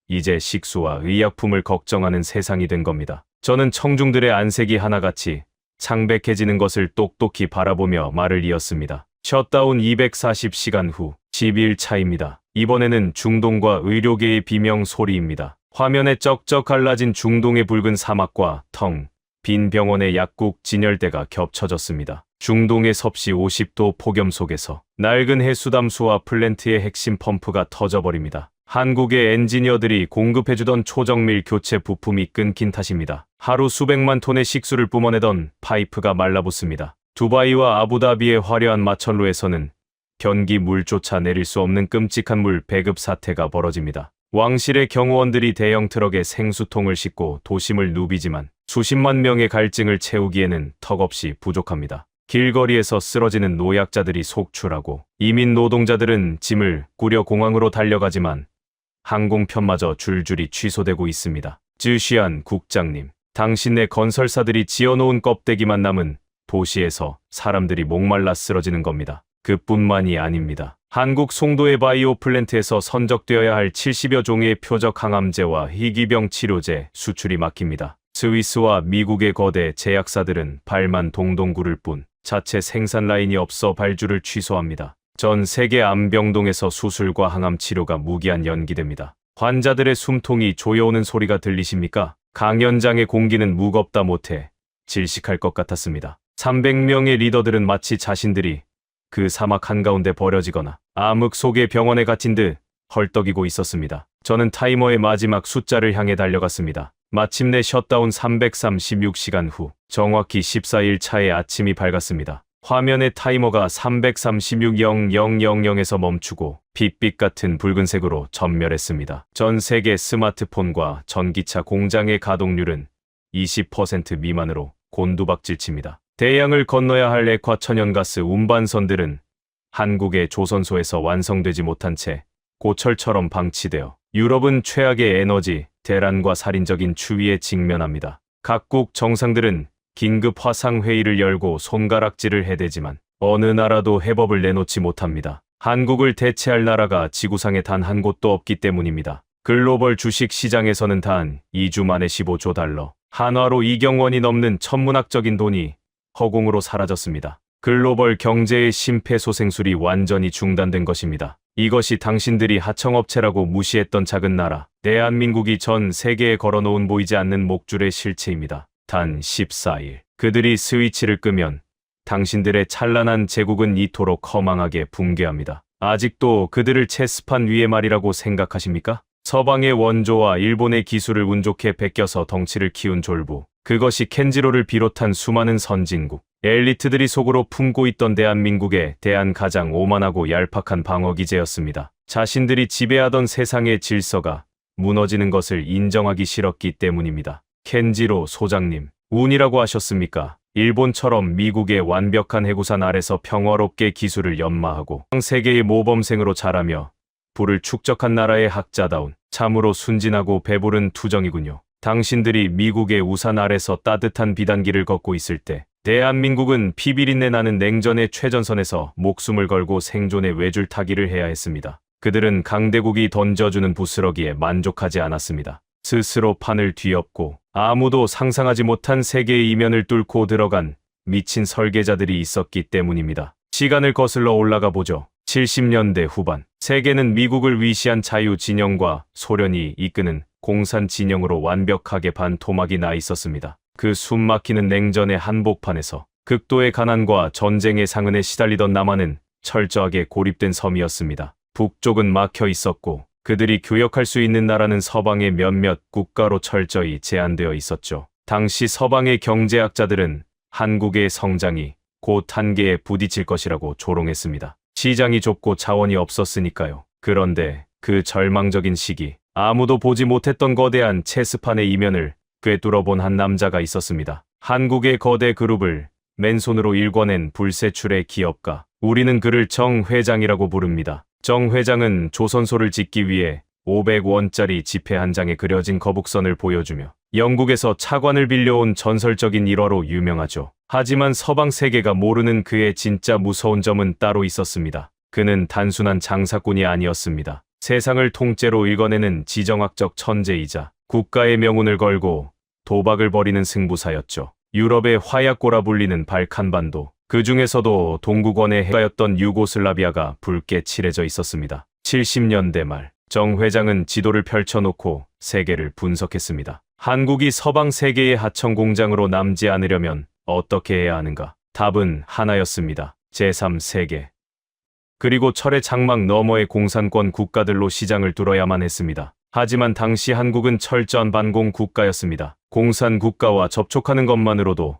이제 식수와 의약품을 걱정하는 세상이 된 겁니다. 저는 청중들의 안색이 하나같이 창백해지는 것을 똑똑히 바라보며 말을 이었습니다. 셧다운 240시간 후 10일 차입니다. 이번에는 중동과 의료계의 비명 소리입니다. 화면에 쩍쩍 갈라진 중동의 붉은 사막과 텅 빈 병원의 약국 진열대가 겹쳐졌습니다. 중동의 섭씨 50도 폭염 속에서 낡은 해수담수와 플랜트의 핵심 펌프가 터져버립니다. 한국의 엔지니어들이 공급해주던 초정밀 교체 부품이 끊긴 탓입니다. 하루 수백만 톤의 식수를 뿜어내던 파이프가 말라붙습니다. 두바이와 아부다비의 화려한 마천루에서는 변기 물조차 내릴 수 없는 끔찍한 물 배급 사태가 벌어집니다. 왕실의 경호원들이 대형 트럭에 생수통을 싣고 도심을 누비지만 수십만 명의 갈증을 채우기에는 턱없이 부족합니다. 길거리에서 쓰러지는 노약자들이 속출하고 이민 노동자들은 짐을 꾸려 공항으로 달려가지만 항공편마저 줄줄이 취소되고 있습니다. 쯔시안 국장님, 당신네 건설사들이 지어놓은 껍데기만 남은 도시에서 사람들이 목말라 쓰러지는 겁니다. 그뿐만이 아닙니다. 한국 송도의 바이오 플랜트에서 선적되어야 할 70여 종의 표적 항암제와 희귀병 치료제 수출이 막힙니다. 스위스와 미국의 거대 제약사들은 발만 동동 구를 뿐 자체 생산 라인이 없어 발주를 취소합니다. 전 세계 암병동에서 수술과 항암 치료가 무기한 연기됩니다. 환자들의 숨통이 조여오는 소리가 들리십니까? 강연장의 공기는 무겁다 못해 질식할 것 같았습니다. 300명의 리더들은 마치 자신들이 그 사막 한가운데 버려지거나 암흑 속의 병원에 갇힌 듯 헐떡이고 있었습니다. 저는 타이머의 마지막 숫자를 향해 달려갔습니다. 마침내 셧다운 336시간 후 정확히 14일 차의 아침이 밝았습니다. 화면의 타이머가 336.0000에서 멈추고 빛빛 같은 붉은색으로 전멸했습니다. 전 세계 스마트폰과 전기차 공장의 가동률은 20% 미만으로 곤두박질칩니다. 대양을 건너야 할 액화 천연가스 운반선들은 한국의 조선소에서 완성되지 못한 채 고철처럼 방치되어 유럽은 최악의 에너지, 대란과 살인적인 추위에 직면합니다. 각국 정상들은 긴급 화상회의를 열고 손가락질을 해대지만 어느 나라도 해법을 내놓지 못합니다. 한국을 대체할 나라가 지구상에 단 한 곳도 없기 때문입니다. 글로벌 주식 시장에서는 단 2주 만에 15조 달러, 한화로 2경 원이 넘는 천문학적인 돈이 허공으로 사라졌습니다. 글로벌 경제의 심폐소생술이 완전히 중단된 것입니다. 이것이 당신들이 하청업체라고 무시했던 작은 나라, 대한민국이 전 세계에 걸어놓은 보이지 않는 목줄의 실체입니다. 단 14일, 그들이 스위치를 끄면 당신들의 찬란한 제국은 이토록 허망하게 붕괴합니다. 아직도 그들을 체스판 위에 말이라고 생각하십니까? 서방의 원조와 일본의 기술을 운 좋게 베껴서 덩치를 키운 졸부, 그것이 켄지로를 비롯한 수많은 선진국, 엘리트들이 속으로 품고 있던 대한민국에 대한 가장 오만하고 얄팍한 방어기제였습니다. 자신들이 지배하던 세상의 질서가 무너지는 것을 인정하기 싫었기 때문입니다. 켄지로 소장님, 운이라고 하셨습니까? 일본처럼 미국의 완벽한 해구산 아래서 평화롭게 기술을 연마하고 세계의 모범생으로 자라며 부를 축적한 나라의 학자다운 참으로 순진하고 배부른 투정이군요. 당신들이 미국의 우산 아래서 따뜻한 비단길을 걷고 있을 때 대한민국은 피비린내 나는 냉전의 최전선에서 목숨을 걸고 생존의 외줄타기를 해야 했습니다. 그들은 강대국이 던져주는 부스러기에 만족하지 않았습니다. 스스로 판을 뒤엎고 아무도 상상하지 못한 세계의 이면을 뚫고 들어간 미친 설계자들이 있었기 때문입니다. 시간을 거슬러 올라가 보죠. 70년대 후반, 세계는 미국을 위시한 자유 진영과 소련이 이끄는 공산 진영으로 완벽하게 반토막이 나 있었습니다. 그 숨막히는 냉전의 한복판에서 극도의 가난과 전쟁의 상흔에 시달리던 남한은 철저하게 고립된 섬이었습니다. 북쪽은 막혀 있었고 그들이 교역할 수 있는 나라는 서방의 몇몇 국가로 철저히 제한되어 있었죠. 당시 서방의 경제학자들은 한국의 성장이 곧 한계에 부딪힐 것이라고 조롱했습니다. 시장이 좁고 자원이 없었으니까요. 그런데 그 절망적인 시기, 아무도 보지 못했던 거대한 체스판의 이면을 꿰뚫어본 한 남자가 있었습니다. 한국의 거대 그룹을 맨손으로 일궈낸 불세출의 기업가. 우리는 그를 정 회장이라고 부릅니다. 정 회장은 조선소를 짓기 위해 500원짜리 지폐 한 장에 그려진 거북선을 보여주며 영국에서 차관을 빌려온 전설적인 일화로 유명하죠. 하지만 서방 세계가 모르는 그의 진짜 무서운 점은 따로 있었습니다. 그는 단순한 장사꾼이 아니었습니다. 세상을 통째로 읽어내는 지정학적 천재이자 국가의 명운을 걸고 도박을 벌이는 승부사였죠. 유럽의 화약고라 불리는 발칸반도, 그 중에서도 동국원의 해가였던 유고슬라비아가 붉게 칠해져 있었습니다. 70년대 말, 정 회장은 지도를 펼쳐놓고 세계를 분석했습니다. 한국이 서방 세계의 하청 공장으로 남지 않으려면 어떻게 해야 하는가? 답은 하나였습니다. 제3세계. 그리고 철의 장막 너머의 공산권 국가들로 시장을 뚫어야만 했습니다. 하지만 당시 한국은 철저한 반공 국가였습니다. 공산 국가와 접촉하는 것만으로도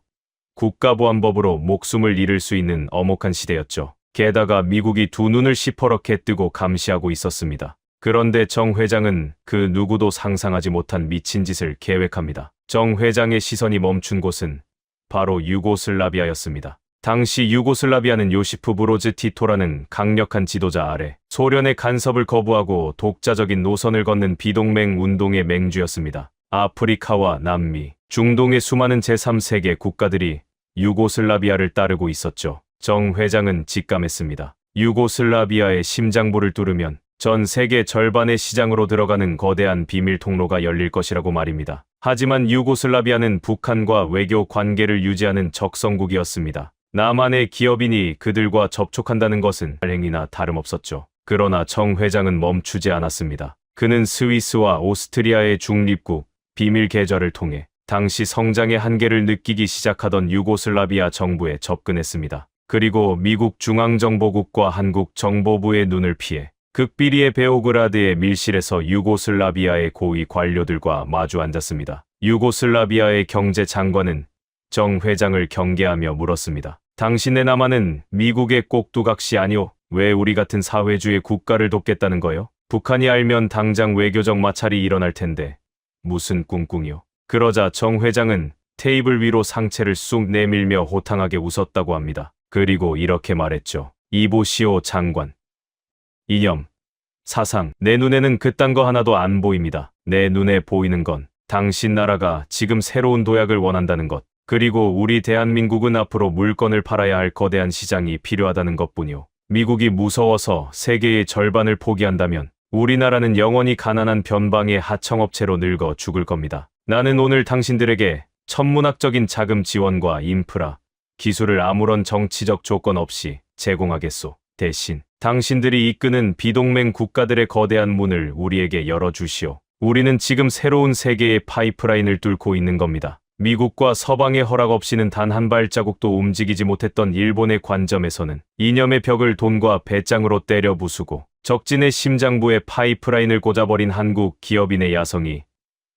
국가보안법으로 목숨을 잃을 수 있는 엄혹한 시대였죠. 게다가 미국이 두 눈을 시퍼렇게 뜨고 감시하고 있었습니다. 그런데 정 회장은 그 누구도 상상하지 못한 미친 짓을 계획합니다. 정 회장의 시선이 멈춘 곳은 바로 유고슬라비아였습니다. 당시 유고슬라비아는 요시프 브로즈 티토라는 강력한 지도자 아래 소련의 간섭을 거부하고 독자적인 노선을 걷는 비동맹 운동의 맹주였습니다. 아프리카와 남미, 중동의 수많은 제3세계 국가들이 유고슬라비아를 따르고 있었죠. 정 회장은 직감했습니다. 유고슬라비아의 심장부를 뚫으면 전 세계 절반의 시장으로 들어가는 거대한 비밀 통로가 열릴 것이라고 말입니다. 하지만 유고슬라비아는 북한과 외교 관계를 유지하는 적성국이었습니다. 남한의 기업인이 그들과 접촉한다는 것은 행위나 다름없었죠. 그러나 정 회장은 멈추지 않았습니다. 그는 스위스와 오스트리아의 중립국 비밀 계좌를 통해 당시 성장의 한계를 느끼기 시작하던 유고슬라비아 정부에 접근했습니다. 그리고 미국 중앙정보국과 한국 정보부의 눈을 피해 극비리의 베오그라드의 밀실에서 유고슬라비아의 고위 관료들과 마주 앉았습니다. 유고슬라비아의 경제장관은 정 회장을 경계하며 물었습니다. 당신네 남한은 미국의 꼭두각시 아니오? 왜 우리 같은 사회주의 국가를 돕겠다는 거요? 북한이 알면 당장 외교적 마찰이 일어날 텐데 무슨 꿍꿍이요? 그러자 정 회장은 테이블 위로 상체를 쑥 내밀며 호탕하게 웃었다고 합니다. 그리고 이렇게 말했죠. 이보시오 장관. 이념, 사상, 내 눈에는 그딴 거 하나도 안 보입니다. 내 눈에 보이는 건 당신 나라가 지금 새로운 도약을 원한다는 것, 그리고 우리 대한민국은 앞으로 물건을 팔아야 할 거대한 시장이 필요하다는 것뿐이요. 미국이 무서워서 세계의 절반을 포기한다면 우리나라는 영원히 가난한 변방의 하청업체로 늙어 죽을 겁니다. 나는 오늘 당신들에게 천문학적인 자금 지원과 인프라, 기술을 아무런 정치적 조건 없이 제공하겠소. 대신 당신들이 이끄는 비동맹 국가들의 거대한 문을 우리에게 열어주시오. 우리는 지금 새로운 세계의 파이프라인을 뚫고 있는 겁니다. 미국과 서방의 허락 없이는 단 한 발자국도 움직이지 못했던 일본의 관점에서는 이념의 벽을 돈과 배짱으로 때려 부수고 적진의 심장부에 파이프라인을 꽂아버린 한국 기업인의 야성이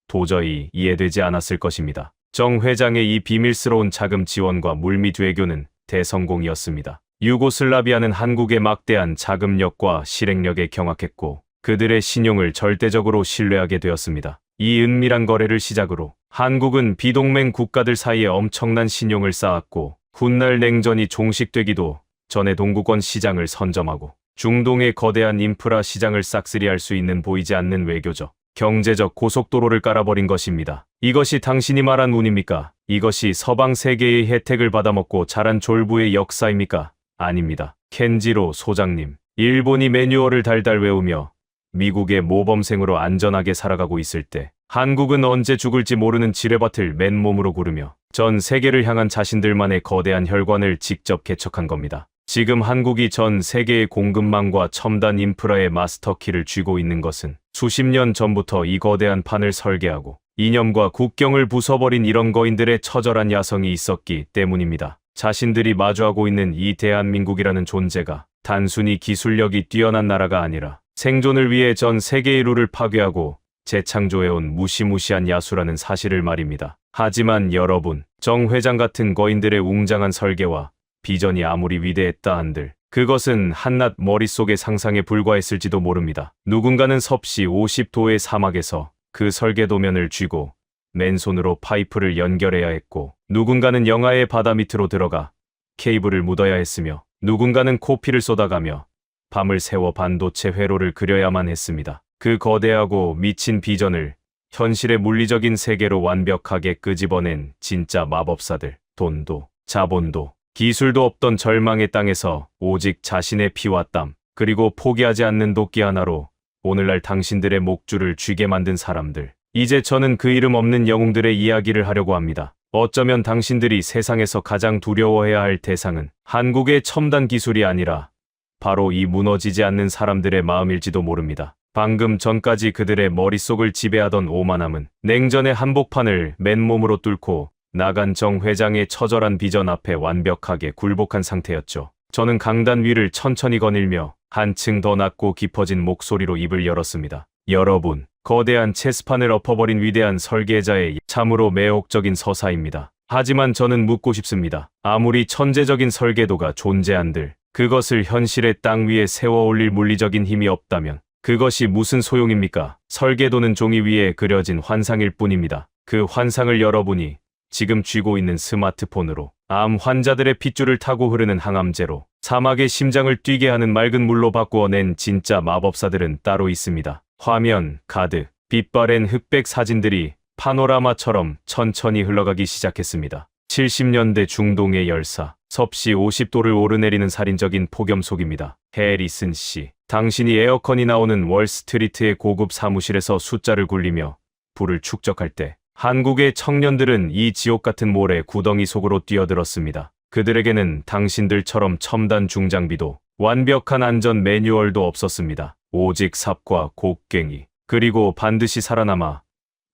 도저히 이해되지 않았을 것입니다. 정 회장의 이 비밀스러운 자금 지원과 물밑 외교는 대성공이었습니다. 유고슬라비아는 한국의 막대한 자금력과 실행력에 경악했고 그들의 신용을 절대적으로 신뢰하게 되었습니다. 이 은밀한 거래를 시작으로 한국은 비동맹 국가들 사이에 엄청난 신용을 쌓았고 훗날 냉전이 종식되기도 전에 동구권 시장을 선점하고 중동의 거대한 인프라 시장을 싹쓸이할 수 있는 보이지 않는 외교적, 경제적 고속도로를 깔아버린 것입니다. 이것이 당신이 말한 운입니까? 이것이 서방 세계의 혜택을 받아먹고 자란 졸부의 역사입니까? 아닙니다. 켄지로 소장님, 일본이 매뉴얼을 달달 외우며 미국의 모범생으로 안전하게 살아가고 있을 때 한국은 언제 죽을지 모르는 지뢰밭을 맨몸으로 구르며 전 세계를 향한 자신들만의 거대한 혈관을 직접 개척한 겁니다. 지금 한국이 전 세계의 공급망과 첨단 인프라의 마스터키를 쥐고 있는 것은 수십 년 전부터 이 거대한 판을 설계하고 이념과 국경을 부숴버린 이런 거인들의 처절한 야성이 있었기 때문입니다. 자신들이 마주하고 있는 이 대한민국이라는 존재가 단순히 기술력이 뛰어난 나라가 아니라 생존을 위해 전 세계의 룰을 파괴하고 재창조해온 무시무시한 야수라는 사실을 말입니다. 하지만 여러분, 정 회장 같은 거인들의 웅장한 설계와 비전이 아무리 위대했다 한들 그것은 한낱 머릿속의 상상에 불과했을지도 모릅니다. 누군가는 섭씨 50도의 사막에서 그 설계도면을 쥐고 맨손으로 파이프를 연결해야 했고 누군가는 영하의 바다 밑으로 들어가 케이블을 묻어야 했으며 누군가는 코피를 쏟아가며 밤을 새워 반도체 회로를 그려야만 했습니다. 그 거대하고 미친 비전을 현실의 물리적인 세계로 완벽하게 끄집어낸 진짜 마법사들, 돈도 자본도 기술도 없던 절망의 땅에서 오직 자신의 피와 땀 그리고 포기하지 않는 도끼 하나로 오늘날 당신들의 목줄을 쥐게 만든 사람들. 이제 저는 그 이름 없는 영웅들의 이야기를 하려고 합니다. 어쩌면 당신들이 세상에서 가장 두려워해야 할 대상은 한국의 첨단 기술이 아니라 바로 이 무너지지 않는 사람들의 마음일지도 모릅니다. 방금 전까지 그들의 머릿속을 지배하던 오만함은 냉전의 한복판을 맨몸으로 뚫고 나간 정 회장의 처절한 비전 앞에 완벽하게 굴복한 상태였죠. 저는 강단 위를 천천히 거닐며 한층 더 낮고 깊어진 목소리로 입을 열었습니다. 여러분, 거대한 체스판을 엎어버린 위대한 설계자의 참으로 매혹적인 서사입니다. 하지만 저는 묻고 싶습니다. 아무리 천재적인 설계도가 존재한들 그것을 현실의 땅 위에 세워 올릴 물리적인 힘이 없다면 그것이 무슨 소용입니까? 설계도는 종이 위에 그려진 환상일 뿐입니다. 그 환상을 여러분이 지금 쥐고 있는 스마트폰으로 암 환자들의 핏줄을 타고 흐르는 항암제로 사막의 심장을 뛰게 하는 맑은 물로 바꾸어 낸 진짜 마법사들은 따로 있습니다. 화면, 가득, 빛바랜 흑백 사진들이 파노라마처럼 천천히 흘러가기 시작했습니다. 70년대 중동의 열사, 섭씨 50도를 오르내리는 살인적인 폭염 속입니다. 해리슨 씨, 당신이 에어컨이 나오는 월스트리트의 고급 사무실에서 숫자를 굴리며 불을 축적할 때 한국의 청년들은 이 지옥 같은 모래 구덩이 속으로 뛰어들었습니다. 그들에게는 당신들처럼 첨단 중장비도 완벽한 안전 매뉴얼도 없었습니다. 오직 삽과 곡괭이, 그리고 반드시 살아남아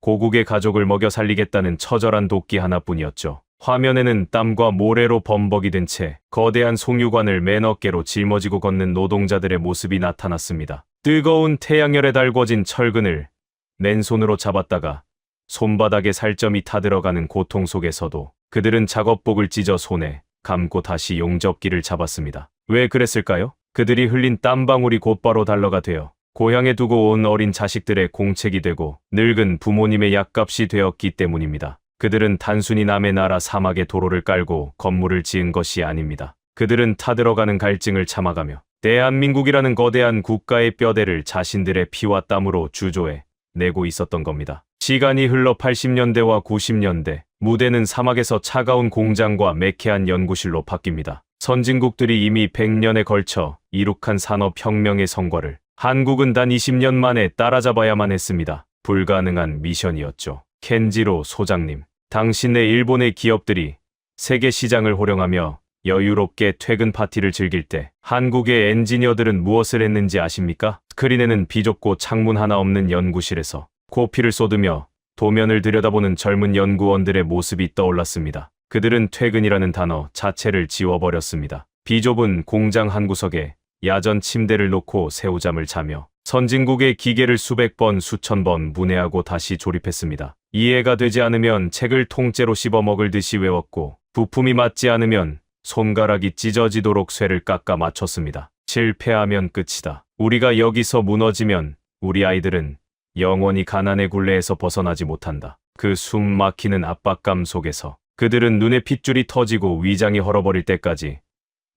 고국의 가족을 먹여 살리겠다는 처절한 도끼 하나뿐이었죠. 화면에는 땀과 모래로 범벅이 된 채 거대한 송유관을 맨 어깨로 짊어지고 걷는 노동자들의 모습이 나타났습니다. 뜨거운 태양열에 달궈진 철근을 맨손으로 잡았다가 손바닥에 살점이 타들어가는 고통 속에서도 그들은 작업복을 찢어 손에 감고 다시 용접기를 잡았습니다. 왜 그랬을까요? 그들이 흘린 땀방울이 곧바로 달러가 되어 고향에 두고 온 어린 자식들의 공책이 되고 늙은 부모님의 약값이 되었기 때문입니다. 그들은 단순히 남의 나라 사막에 도로를 깔고 건물을 지은 것이 아닙니다. 그들은 타들어가는 갈증을 참아가며 대한민국이라는 거대한 국가의 뼈대를 자신들의 피와 땀으로 주조해 내고 있었던 겁니다. 시간이 흘러 80년대와 90년대, 무대는 사막에서 차가운 공장과 매캐한 연구실로 바뀝니다. 선진국들이 이미 100년에 걸쳐 이룩한 산업혁명의 성과를 한국은 단 20년 만에 따라잡아야만 했습니다. 불가능한 미션이었죠. 켄지로 소장님, 당신네 일본의 기업들이 세계 시장을 호령하며 여유롭게 퇴근 파티를 즐길 때 한국의 엔지니어들은 무엇을 했는지 아십니까? 스크린에는 비좁고 창문 하나 없는 연구실에서 코피를 쏟으며 도면을 들여다보는 젊은 연구원들의 모습이 떠올랐습니다. 그들은 퇴근이라는 단어 자체를 지워버렸습니다. 비좁은 공장 한 구석에 야전 침대를 놓고 새우잠을 자며 선진국의 기계를 수백 번, 수천 번 분해하고 다시 조립했습니다. 이해가 되지 않으면 책을 통째로 씹어먹을 듯이 외웠고 부품이 맞지 않으면 손가락이 찢어지도록 쇠를 깎아 맞췄습니다. 실패하면 끝이다. 우리가 여기서 무너지면 우리 아이들은 영원히 가난의 굴레에서 벗어나지 못한다. 그 숨 막히는 압박감 속에서 그들은 눈에 핏줄이 터지고 위장이 헐어버릴 때까지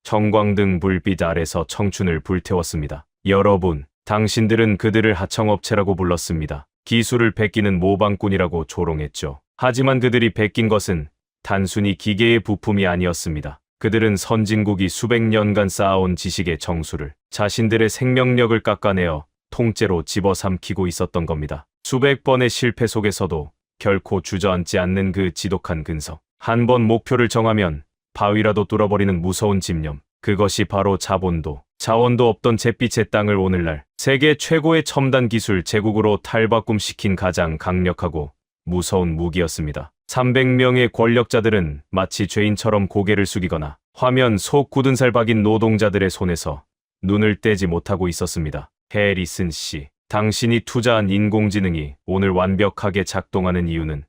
청광등 불빛 아래서 청춘을 불태웠습니다. 여러분, 당신들은 그들을 하청업체라고 불렀습니다. 기술을 베끼는 모방꾼이라고 조롱했죠. 하지만 그들이 베낀 것은 단순히 기계의 부품이 아니었습니다. 그들은 선진국이 수백 년간 쌓아온 지식의 정수를 자신들의 생명력을 깎아내어 통째로 집어삼키고 있었던 겁니다. 수백 번의 실패 속에서도 결코 주저앉지 않는 그 지독한 근성. 한 번 목표를 정하면 바위라도 뚫어버리는 무서운 집념. 그것이 바로 자원도 없던 잿빛의 땅을 오늘날 세계 최고의 첨단 기술 제국으로 탈바꿈시킨 가장 강력하고 무서운 무기였습니다. 300명의 권력자들은 마치 죄인처럼 고개를 숙이거나 화면 속 굳은 살 박인 노동자들의 손에서 눈을 떼지 못하고 있었습니다. 해리슨 씨, 당신이 투자한 인공지능이 오늘 완벽하게 작동하는 이유는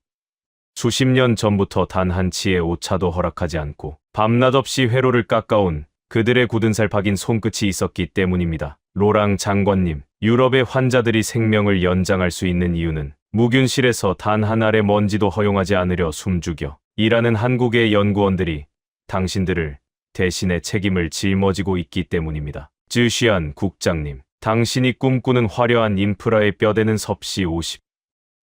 수십 년 전부터 단 한 치의 오차도 허락하지 않고 밤낮 없이 회로를 깎아온 그들의 굳은 살 박인 손끝이 있었기 때문입니다. 로랑 장관님, 유럽의 환자들이 생명을 연장할 수 있는 이유는 무균실에서 단 한 알의 먼지도 허용하지 않으려 숨죽여 일하는 한국의 연구원들이 당신들을 대신에 책임을 짊어지고 있기 때문입니다. 쯔시안 국장님, 당신이 꿈꾸는 화려한 인프라의 뼈대는 섭씨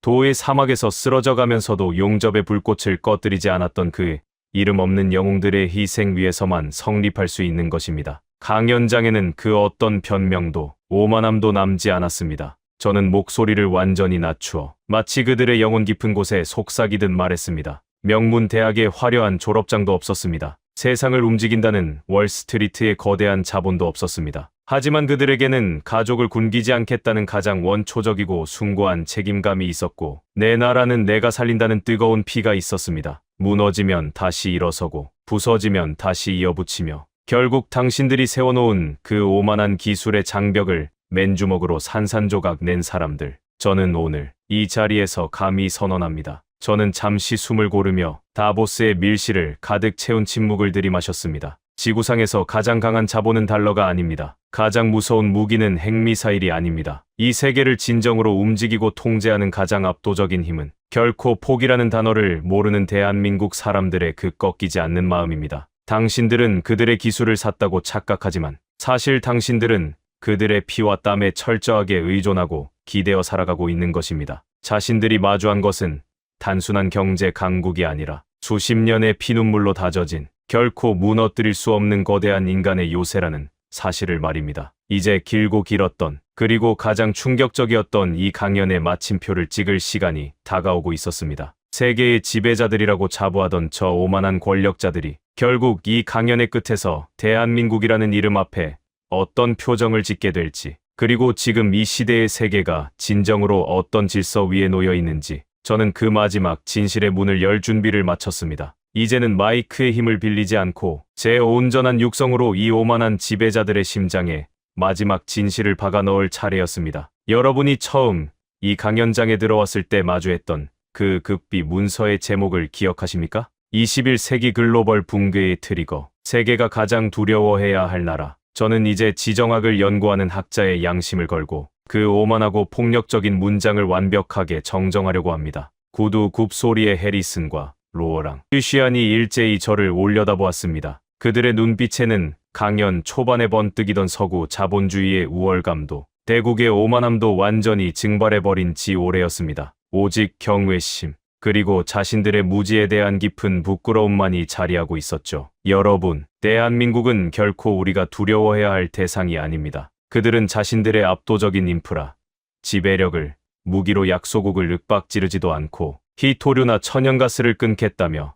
50도의 사막에서 쓰러져 가면서도 용접의 불꽃을 꺼뜨리지 않았던 그 이름 없는 영웅들의 희생 위에서만 성립할 수 있는 것입니다. 강연장에는 그 어떤 변명도 오만함도 남지 않았습니다. 저는 목소리를 완전히 낮추어 마치 그들의 영혼 깊은 곳에 속삭이듯 말했습니다. 명문 대학의 화려한 졸업장도 없었습니다. 세상을 움직인다는 월스트리트의 거대한 자본도 없었습니다. 하지만 그들에게는 가족을 굶기지 않겠다는 가장 원초적이고 숭고한 책임감이 있었고 내 나라는 내가 살린다는 뜨거운 피가 있었습니다. 무너지면 다시 일어서고 부서지면 다시 이어붙이며 결국 당신들이 세워놓은 그 오만한 기술의 장벽을 맨주먹으로 산산조각 낸 사람들. 저는 오늘 이 자리에서 감히 선언합니다. 저는 잠시 숨을 고르며 다보스의 밀실을 가득 채운 침묵을 들이마셨습니다. 지구상에서 가장 강한 자본은 달러가 아닙니다. 가장 무서운 무기는 핵미사일이 아닙니다. 이 세계를 진정으로 움직이고 통제하는 가장 압도적인 힘은 결코 포기라는 단어를 모르는 대한민국 사람들의 그 꺾이지 않는 마음입니다. 당신들은 그들의 기술을 샀다고 착각하지만 사실 당신들은 그들의 피와 땀에 철저하게 의존하고 기대어 살아가고 있는 것입니다. 자신들이 마주한 것은 단순한 경제 강국이 아니라 수십 년의 피눈물로 다져진 결코 무너뜨릴 수 없는 거대한 인간의 요새라는 사실을 말입니다. 이제 길고 길었던 그리고 가장 충격적이었던 이 강연의 마침표를 찍을 시간이 다가오고 있었습니다. 세계의 지배자들이라고 자부하던 저 오만한 권력자들이 결국 이 강연의 끝에서 대한민국이라는 이름 앞에 어떤 표정을 짓게 될지, 그리고 지금 이 시대의 세계가 진정으로 어떤 질서 위에 놓여 있는지, 저는 그 마지막 진실의 문을 열 준비를 마쳤습니다. 이제는 마이크의 힘을 빌리지 않고 제 온전한 육성으로 이 오만한 지배자들의 심장에 마지막 진실을 박아 넣을 차례였습니다. 여러분이 처음 이 강연장에 들어왔을 때 마주했던 그 극비 문서의 제목을 기억하십니까? 21세기 글로벌 붕괴의 트리거, 세계가 가장 두려워해야 할 나라. 저는 이제 지정학을 연구하는 학자의 양심을 걸고 그 오만하고 폭력적인 문장을 완벽하게 정정하려고 합니다. 구두 굽소리의 해리슨과 로어랑 슈시안이 일제히 저를 올려다보았습니다. 그들의 눈빛에는 강연 초반에 번뜩이던 서구 자본주의의 우월감도 대국의 오만함도 완전히 증발해버린 지 오래였습니다. 오직 경외심, 그리고 자신들의 무지에 대한 깊은 부끄러움만이 자리하고 있었죠. 여러분, 대한민국은 결코 우리가 두려워해야 할 대상이 아닙니다. 그들은 자신들의 압도적인 인프라, 지배력을 무기로 약소국을 윽박지르지도 않고 희토류나 천연가스를 끊겠다며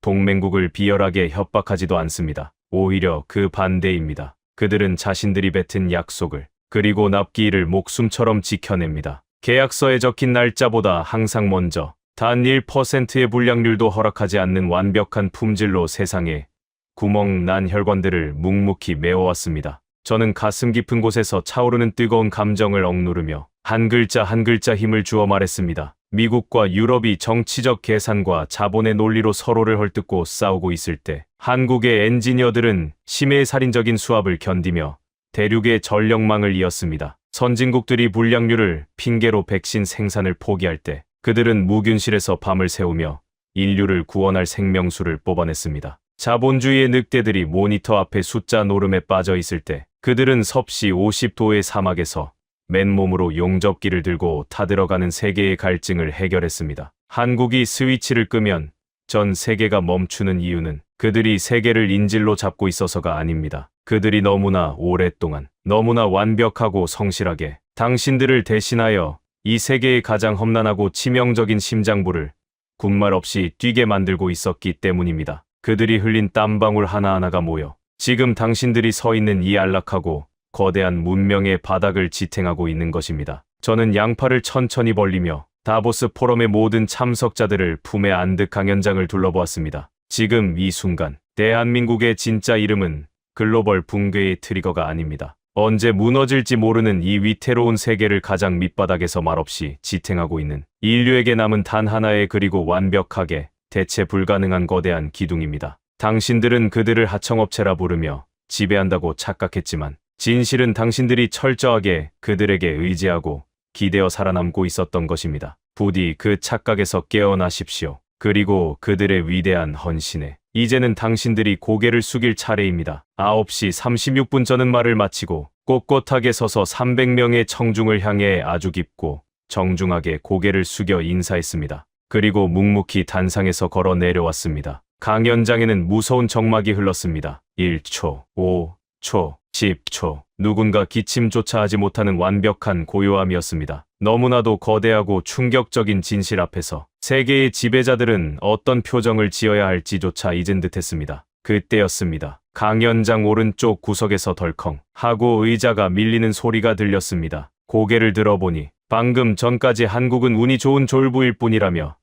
동맹국을 비열하게 협박하지도 않습니다. 오히려 그 반대입니다. 그들은 자신들이 뱉은 약속을 그리고 납기일을 목숨처럼 지켜냅니다. 계약서에 적힌 날짜보다 항상 먼저 단 1%의 불량률도 허락하지 않는 완벽한 품질로 세상에 구멍 난 혈관들을 묵묵히 메워왔습니다. 저는 가슴 깊은 곳에서 차오르는 뜨거운 감정을 억누르며 한 글자 한 글자 힘을 주어 말했습니다. 미국과 유럽이 정치적 계산과 자본의 논리로 서로를 헐뜯고 싸우고 있을 때 한국의 엔지니어들은 심해의 살인적인 수압을 견디며 대륙의 전력망을 이었습니다. 선진국들이 불량률을 핑계로 백신 생산을 포기할 때 그들은 무균실에서 밤을 새우며 인류를 구원할 생명수를 뽑아냈습니다. 자본주의의 늑대들이 모니터 앞에 숫자 노름에 빠져 있을 때 그들은 섭씨 50도의 사막에서 맨몸으로 용접기를 들고 타들어가는 세계의 갈증을 해결했습니다. 한국이 스위치를 끄면 전 세계가 멈추는 이유는 그들이 세계를 인질로 잡고 있어서가 아닙니다. 그들이 너무나 오랫동안, 너무나 완벽하고 성실하게 당신들을 대신하여 이 세계의 가장 험난하고 치명적인 심장부를 군말 없이 뛰게 만들고 있었기 때문입니다. 그들이 흘린 땀방울 하나하나가 모여 지금 당신들이 서 있는 이 안락하고 거대한 문명의 바닥을 지탱하고 있는 것입니다. 저는 양팔을 천천히 벌리며 다보스 포럼의 모든 참석자들을 품에 안듯 강연장을 둘러보았습니다. 지금 이 순간 대한민국의 진짜 이름은 글로벌 붕괴의 트리거가 아닙니다. 언제 무너질지 모르는 이 위태로운 세계를 가장 밑바닥에서 말없이 지탱하고 있는 인류에게 남은 단 하나의 그리고 완벽하게 대체 불가능한 거대한 기둥입니다. 당신들은 그들을 하청업체라 부르며 지배한다고 착각했지만 진실은 당신들이 철저하게 그들에게 의지하고 기대어 살아남고 있었던 것입니다. 부디 그 착각에서 깨어나십시오. 그리고 그들의 위대한 헌신에 이제는 당신들이 고개를 숙일 차례입니다. 9시 36분 저는 말을 마치고 꼿꼿하게 서서 300명의 청중을 향해 아주 깊고 정중하게 고개를 숙여 인사했습니다. 그리고 묵묵히 단상에서 걸어 내려왔습니다. 강연장에는 무서운 정막이 흘렀습니다. 1초, 5초, 10초. 누군가 기침조차 하지 못하는 완벽한 고요함이었습니다. 너무나도 거대하고 충격적인 진실 앞에서 세계의 지배자들은 어떤 표정을 지어야 할지조차 잊은 듯했습니다. 그때였습니다. 강연장 오른쪽 구석에서 덜컹 하고 의자가 밀리는 소리가 들렸습니다. 고개를 들어보니 방금 전까지 한국은 운이 좋은 졸부일 뿐이라며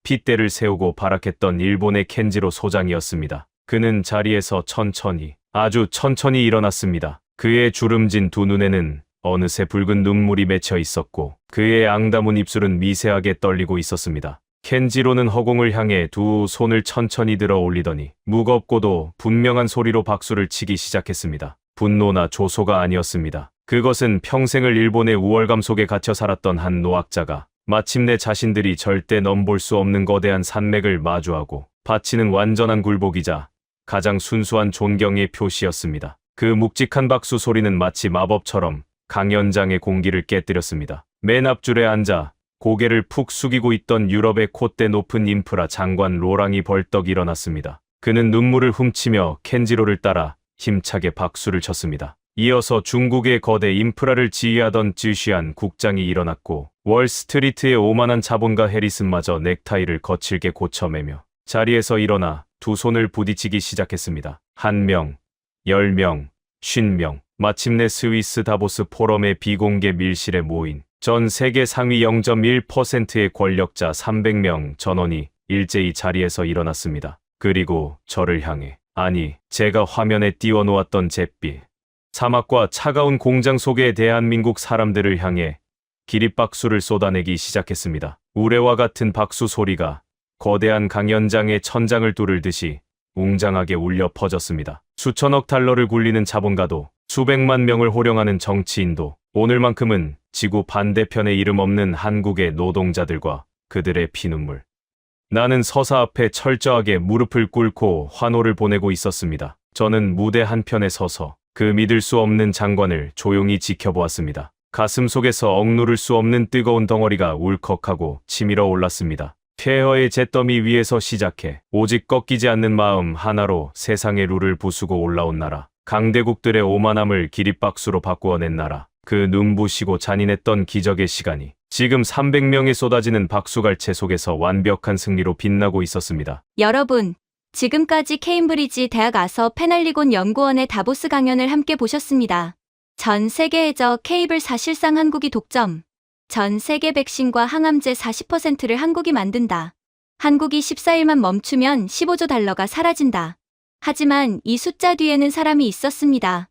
핏대를 세우고 발악했던 일본의 켄지로 소장이었습니다. 그는 자리에서 천천히, 아주 천천히 일어났습니다. 그의 주름진 두 눈에는 어느새 붉은 눈물이 맺혀 있었고 그의 앙다문 입술은 미세하게 떨리고 있었습니다. 켄지로는 허공을 향해 두 손을 천천히 들어 올리더니 무겁고도 분명한 소리로 박수를 치기 시작했습니다. 분노나 조소가 아니었습니다. 그것은 평생을 일본의 우월감 속에 갇혀 살았던 한 노학자가 마침내 자신들이 절대 넘볼 수 없는 거대한 산맥을 마주하고 바치는 완전한 굴복이자 가장 순수한 존경의 표시였습니다. 그 묵직한 박수 소리는 마치 마법처럼 강연장의 공기를 깨뜨렸습니다. 맨 앞줄에 앉아 고개를 푹 숙이고 있던 유럽의 콧대 높은 인프라 장관 로랑이 벌떡 일어났습니다. 그는 눈물을 훔치며 켄지로를 따라 힘차게 박수를 쳤습니다. 이어서 중국의 거대 인프라를 지휘하던 쯔시안 국장이 일어났고 월스트리트의 오만한 자본가 해리슨마저 넥타이를 거칠게 고쳐매며 자리에서 일어나 두 손을 부딪히기 시작했습니다. 1명, 10명, 50명, 마침내 스위스 다보스 포럼의 비공개 밀실에 모인 전 세계 상위 0.1%의 권력자 300명 전원이 일제히 자리에서 일어났습니다. 그리고 저를 향해, 아니, 제가 화면에 띄워놓았던 잿빛 사막과 차가운 공장 속의 대한민국 사람들을 향해 기립박수를 쏟아내기 시작했습니다. 우레와 같은 박수 소리가 거대한 강연장의 천장을 뚫을 듯이 웅장하게 울려 퍼졌습니다. 수천억 달러를 굴리는 자본가도 수백만 명을 호령하는 정치인도 오늘만큼은 지구 반대편에 이름 없는 한국의 노동자들과 그들의 피눈물. 나는 서사 앞에 철저하게 무릎을 꿇고 환호를 보내고 있었습니다. 저는 무대 한편에 서서 그 믿을 수 없는 장관을 조용히 지켜보았습니다. 가슴 속에서 억누를 수 없는 뜨거운 덩어리가 울컥하고 치밀어 올랐습니다. 폐허의 잿더미 위에서 시작해 오직 꺾이지 않는 마음 하나로 세상의 룰을 부수고 올라온 나라. 강대국들의 오만함을 기립박수로 바꾸어낸 나라. 그 눈부시고 잔인했던 기적의 시간이 지금 300명에 쏟아지는 박수갈채 속에서 완벽한 승리로 빛나고 있었습니다. 여러분, 지금까지 케임브리지 대학 아서 페널리곤 연구원의 다보스 강연을 함께 보셨습니다. 전 세계에저 케이블 사실상 한국이 독점. 전 세계 백신과 항암제 40%를 한국이 만든다. 한국이 14일만 멈추면 15조 달러가 사라진다. 하지만 이 숫자 뒤에는 사람이 있었습니다.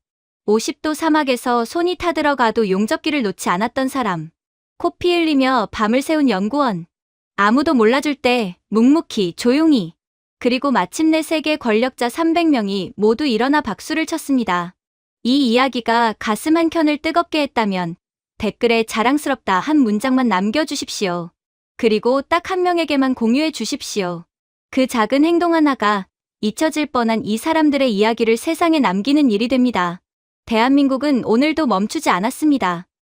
50도 사막에서 손이 타들어가도 용접기를 놓지 않았던 사람. 코피 흘리며 밤을 새운 연구원. 아무도 몰라줄 때 묵묵히 조용히. 그리고 마침내 세계 권력자 300명이 모두 일어나 박수를 쳤습니다. 이 이야기가 가슴 한켠을 뜨겁게 했다면 댓글에 자랑스럽다 한 문장만 남겨주십시오. 그리고 딱 한 명에게만 공유해 주십시오. 그 작은 행동 하나가 잊혀질 뻔한 이 사람들의 이야기를 세상에 남기는 일이 됩니다. 대한민국은 오늘도 멈추지 않았습니다.